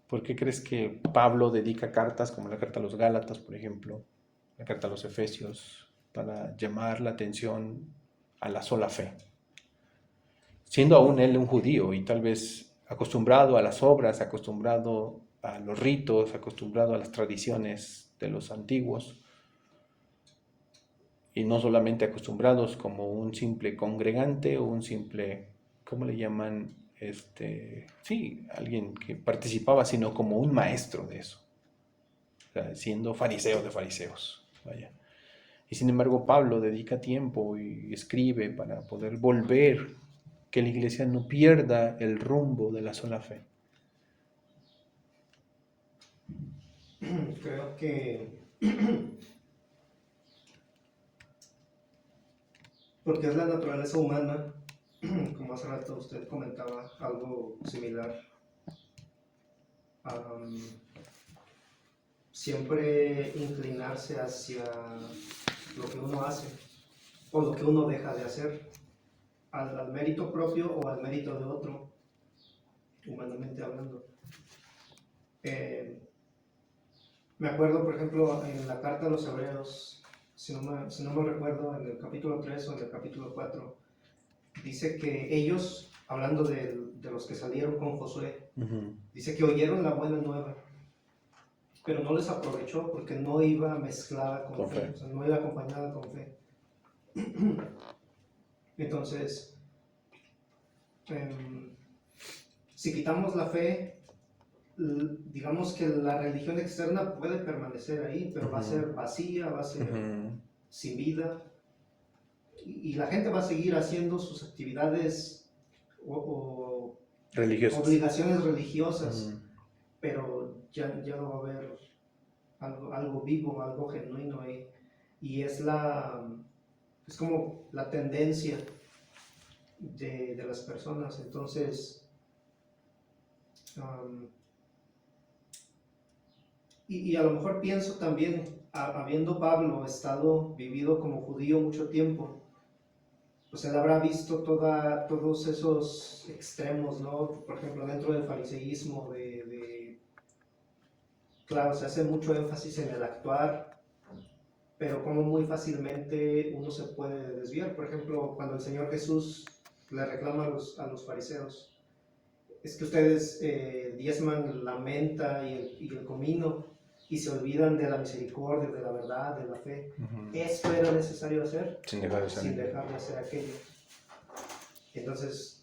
¿Por qué crees que Pablo dedica cartas como la carta a los Gálatas, por ejemplo, la carta a los Efesios, para llamar la atención a la sola fe. Siendo aún él un judío y tal vez acostumbrado a las obras, acostumbrado a los ritos, acostumbrado a las tradiciones de los antiguos, y no solamente acostumbrados como un simple congregante o un simple, ¿cómo le llaman? Sí, alguien que participaba, sino como un maestro de eso, o sea, siendo fariseo de fariseos, vaya. Y sin embargo Pablo dedica tiempo y escribe para poder volver, que la iglesia no pierda el rumbo de la sola fe. Creo que porque es la naturaleza humana, como hace rato usted comentaba, algo similar. Siempre inclinarse hacia lo que uno hace o lo que uno deja de hacer, al mérito propio o al mérito de otro, humanamente hablando. Me acuerdo, por ejemplo, en la carta a los Hebreos, si no me recuerdo, en el capítulo 3 o en el capítulo 4, dice que ellos, hablando de los que salieron con Josué, dice que oyeron la buena nueva, pero no les aprovechó porque no iba mezclada con fe, o sea, no iba acompañada con fe. Entonces, si quitamos la fe, digamos que la religión externa puede permanecer ahí, pero va a ser vacía, va a ser sin vida, y la gente va a seguir haciendo sus actividades o obligaciones religiosas, pero ya no va a haber algo vivo, algo genuino ahí. Y es como la tendencia de las personas. Entonces, y a lo mejor pienso también, habiendo Pablo vivido como judío mucho tiempo, pues él habrá visto todos esos extremos, ¿no? Por ejemplo, dentro del fariseísmo, claro, se hace mucho énfasis en el actuar, pero como muy fácilmente uno se puede desviar. Por ejemplo, cuando el Señor Jesús le reclama a los fariseos, es que ustedes diezman la menta y el comino y se olvidan de la misericordia, de la verdad, de la fe. Esto era necesario hacer sin dejar de hacer aquello. Entonces,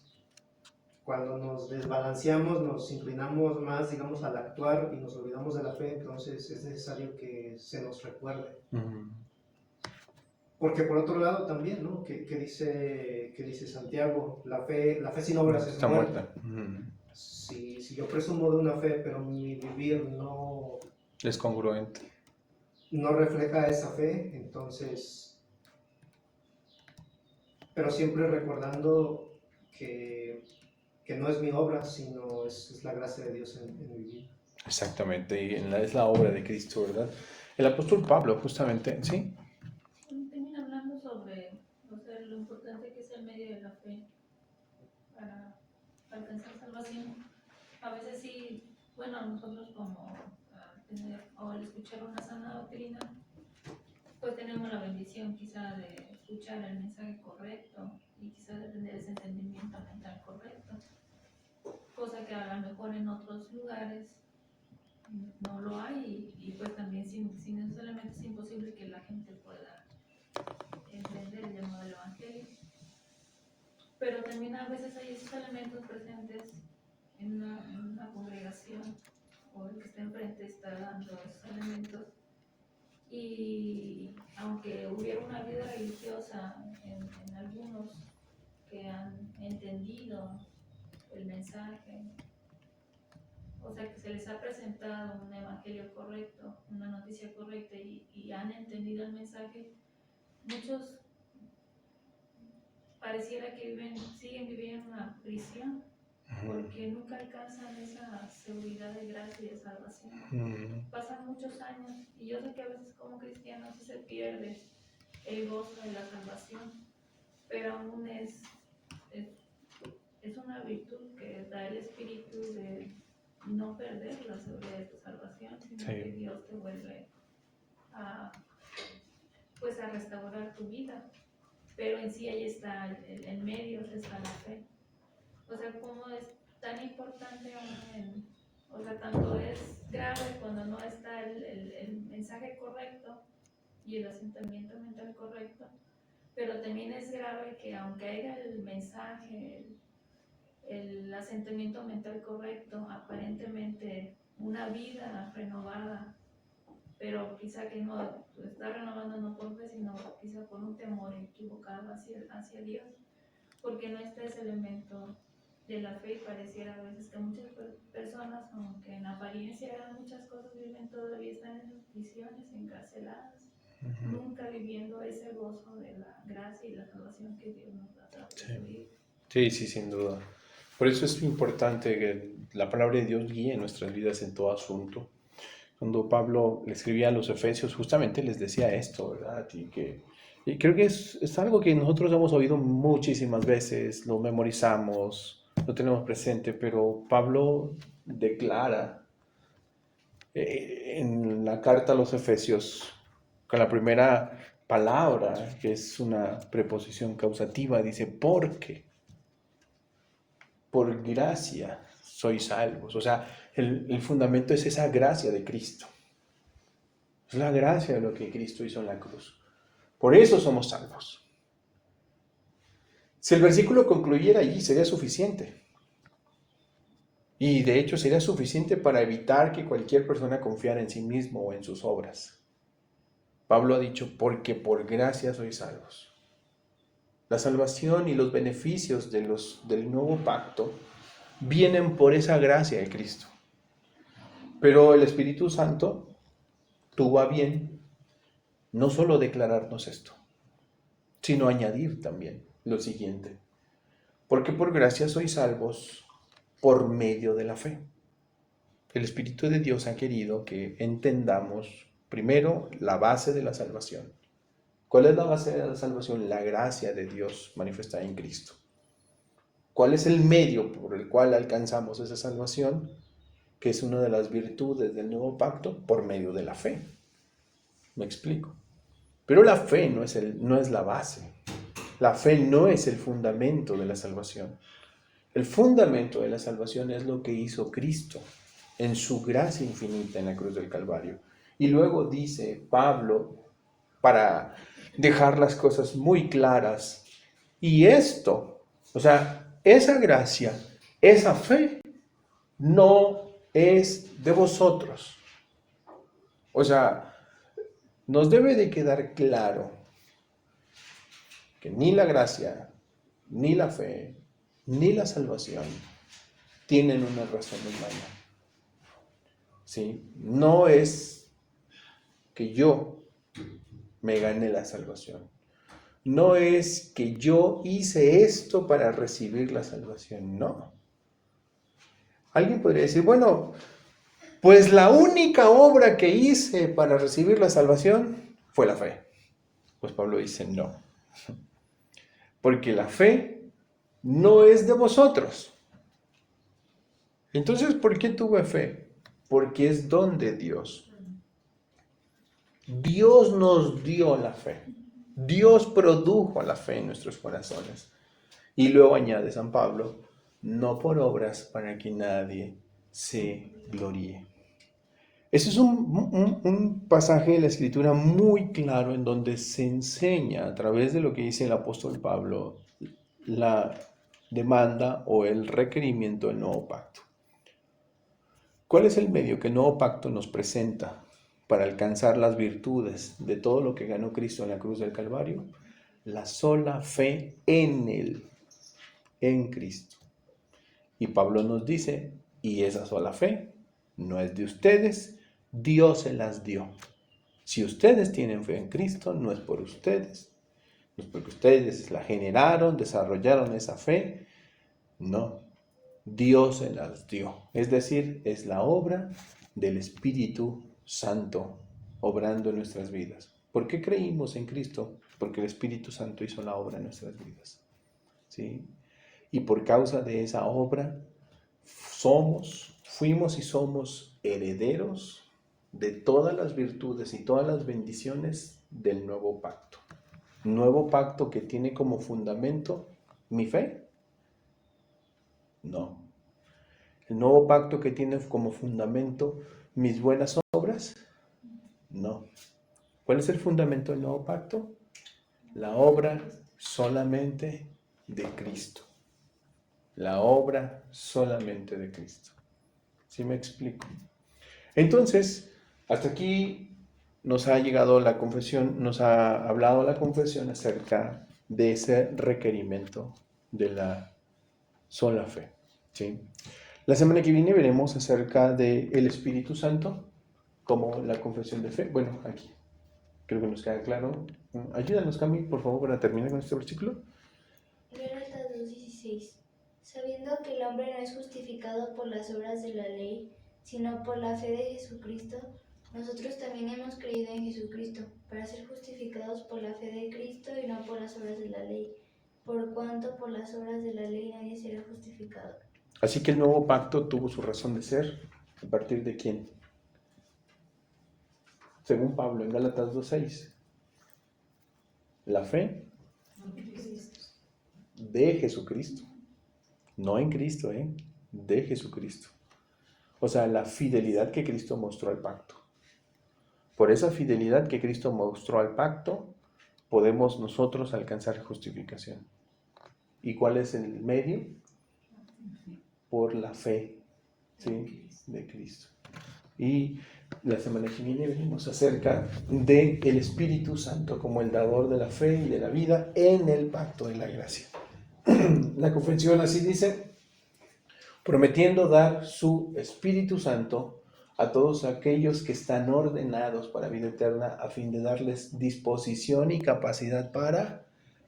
cuando nos desbalanceamos, nos inclinamos más, digamos, al actuar y nos olvidamos de la fe, entonces es necesario que se nos recuerde. Porque por otro lado también, ¿no? Que dice Santiago, la fe sin obras es muerta. Si yo presumo de una fe, pero mi vivir no es congruente, no refleja esa fe, entonces, pero siempre recordando que no es mi obra, sino es la gracia de Dios en mi vida. Exactamente, y es la obra de Cristo, ¿verdad? El apóstol Pablo, justamente, ¿sí? Termina hablando sobre, o sea, lo importante que es el medio de la fe para alcanzar salvación. A veces sí, bueno, nosotros como tener o al escuchar una sana doctrina, pues tenemos la bendición quizá de escuchar el mensaje correcto y quizá de tener ese entendimiento mental correcto, cosa que a lo mejor en otros lugares no lo hay y pues también sin necesariamente es imposible que la gente pueda entender el llamado del Evangelio. Pero también a veces hay esos elementos presentes en una congregación o el que está enfrente está dando esos elementos y aunque hubiera una vida religiosa en algunos que han entendido el mensaje, o sea que se les ha presentado un evangelio correcto, una noticia correcta y han entendido el mensaje, muchos pareciera que siguen viviendo en una prisión porque nunca alcanzan esa seguridad de gracia y de salvación. Pasan muchos años y yo sé que a veces como cristianos se pierde el gozo de la salvación, pero aún es una virtud que da el Espíritu de no perder la seguridad de tu salvación, sino que Dios te vuelve a restaurar tu vida. pero en sí ahí está el medio, está la fe. O sea, cómo es tan importante o sea, tanto es grave cuando no está el mensaje correcto y el asentamiento mental correcto, pero también es grave que aunque haya el mensaje, el asentamiento mental correcto, aparentemente una vida renovada, pero quizá que no está renovando no por fe, sino quizá por un temor equivocado hacia Dios, porque no está ese elemento de la fe y pareciera a veces que muchas personas, aunque en apariencia hagan muchas cosas, viven todavía, están en sus prisiones, encarceladas, nunca viviendo ese gozo de la gracia y la salvación que Dios nos da a través de su Hijo. Sí, sí, sin duda. Por eso es importante que la palabra de Dios guíe nuestras vidas en todo asunto. Cuando Pablo le escribía a los Efesios, justamente les decía esto, ¿verdad? Y creo que es algo que nosotros hemos oído muchísimas veces, lo memorizamos, lo tenemos presente, pero Pablo declara en la carta a los Efesios, con la primera palabra, que es una preposición causativa, dice, porque por gracia sois salvos. O sea, el fundamento es esa gracia de Cristo. Es la gracia de lo que Cristo hizo en la cruz. Por eso somos salvos. Si el versículo concluyera allí, sería suficiente. Y de hecho sería suficiente para evitar que cualquier persona confiara en sí mismo o en sus obras. Pablo ha dicho, porque por gracia sois salvos. La salvación y los beneficios del nuevo pacto vienen por esa gracia de Cristo. Pero el Espíritu Santo tuvo a bien no solo declararnos esto, sino añadir también lo siguiente. Porque por gracia sois salvos por medio de la fe. El Espíritu de Dios ha querido que entendamos primero la base de la salvación. ¿Cuál es la base de la salvación? La gracia de Dios manifestada en Cristo. ¿Cuál es el medio por el cual alcanzamos esa salvación? Que es una de las virtudes del nuevo pacto, por medio de la fe. ¿Me explico? Pero la fe no es la base. La fe no es el fundamento de la salvación. El fundamento de la salvación es lo que hizo Cristo en su gracia infinita en la cruz del Calvario. Y luego dice Pablo, para dejar las cosas muy claras, y esto, o sea, esa gracia, esa fe, no es de vosotros. O sea, nos debe de quedar claro que ni la gracia, ni la fe, ni la salvación tienen una razón humana. ¿Sí? No es que yo me gane la salvación. No es que yo hice esto para recibir la salvación. No. Alguien podría decir, bueno, pues la única obra que hice para recibir la salvación fue la fe. Pues Pablo dice, no. Porque la fe no es de vosotros. Entonces, ¿por qué tuve fe? Porque es don de Dios. Dios nos dio la fe. Dios produjo la fe en nuestros corazones. Y luego añade San Pablo, no por obras para que nadie se gloríe. Ese es un pasaje de la Escritura muy claro en donde se enseña a través de lo que dice el apóstol Pablo la demanda o el requerimiento del nuevo pacto. ¿Cuál es el medio que el nuevo pacto nos presenta para alcanzar las virtudes de todo lo que ganó Cristo en la cruz del Calvario? La sola fe en Él, en Cristo. Y Pablo nos dice, y esa sola fe no es de ustedes, Dios se las dio. Si ustedes tienen fe en Cristo, no es por ustedes, no es porque ustedes la generaron, desarrollaron esa fe, no, Dios se las dio. Es decir, es la obra del Espíritu Santo obrando en nuestras vidas. ¿Por qué creímos en Cristo? Porque el Espíritu Santo hizo la obra en nuestras vidas. ¿Sí? Y por causa de esa obra, fuimos y somos herederos de todas las virtudes y todas las bendiciones del nuevo pacto. nuevo pacto que tiene como fundamento mi fe? No. ¿El nuevo pacto que tiene como fundamento mis buenas obras? No. ¿Cuál es el fundamento del nuevo pacto? La obra solamente de Cristo. La obra solamente de Cristo. ¿Sí me explico? Entonces, hasta aquí nos ha llegado la confesión, nos ha hablado la confesión acerca de ese requerimiento de la sola fe. ¿Sí? La semana que viene veremos acerca del Espíritu Santo como la confesión de fe. Bueno, aquí creo que nos queda claro. Ayúdanos, Cami, por favor, para terminar con este versículo. Gálatas 2:16. Sabiendo que el hombre no es justificado por las obras de la ley, sino por la fe de Jesucristo, nosotros también hemos creído en Jesucristo, para ser justificados por la fe de Cristo y no por las obras de la ley, por cuanto por las obras de la ley nadie será justificado. Así que el nuevo pacto tuvo su razón de ser. ¿A partir de quién? Según Pablo en Gálatas 2:6. La fe de Jesucristo. No en Cristo, de Jesucristo. O sea, la fidelidad que Cristo mostró al pacto. Por esa fidelidad que Cristo mostró al pacto, podemos nosotros alcanzar justificación. ¿Y cuál es el medio? Por la fe, ¿sí? De Cristo. Y la semana que viene venimos acerca del Espíritu Santo como el dador de la fe y de la vida en el pacto de la gracia. La confesión así dice: prometiendo dar su Espíritu Santo a todos aquellos que están ordenados para vida eterna, a fin de darles disposición y capacidad para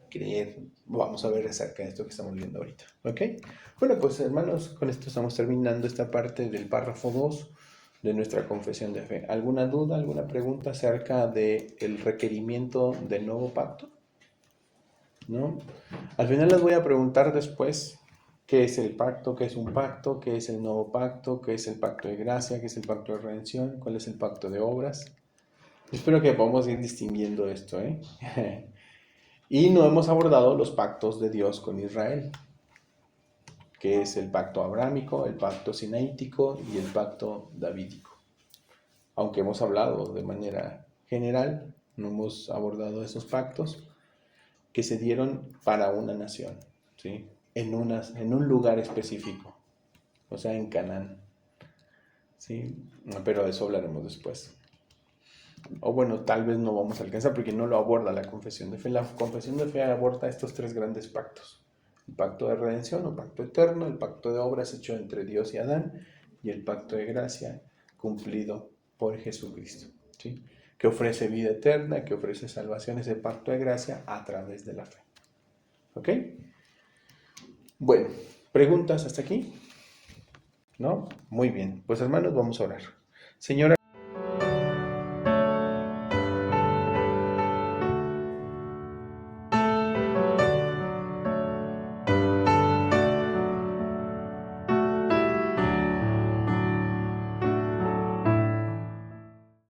creer. Vamos a ver acerca de esto que estamos viendo ahorita, ¿ok? Bueno, pues hermanos, con esto estamos terminando esta parte del párrafo 2 de nuestra confesión de fe. ¿Alguna duda, alguna pregunta acerca del requerimiento del nuevo pacto? ¿No? Al final les voy a preguntar después qué es el pacto, qué es un pacto, qué es el nuevo pacto, qué es el pacto de gracia, qué es el pacto de redención, cuál es el pacto de obras. Espero que podamos ir distinguiendo esto, Y no hemos abordado los pactos de Dios con Israel, que es el pacto abrámico, el pacto sinaítico y el pacto davídico. Aunque hemos hablado de manera general, no hemos abordado esos pactos que se dieron para una nación, ¿sí? En un lugar específico, o sea, en Canaán, ¿sí? Pero de eso hablaremos después. O bueno, tal vez no vamos a alcanzar porque no lo aborda la confesión de fe. La confesión de fe aborda estos tres grandes pactos: el pacto de redención o pacto eterno, el pacto de obras hecho entre Dios y Adán, y el pacto de gracia cumplido por Jesucristo, ¿sí? Que ofrece vida eterna, que ofrece salvación, ese pacto de gracia a través de la fe. ¿Ok? Bueno, ¿preguntas hasta aquí? ¿No? Muy bien. Pues hermanos, vamos a orar. Señora,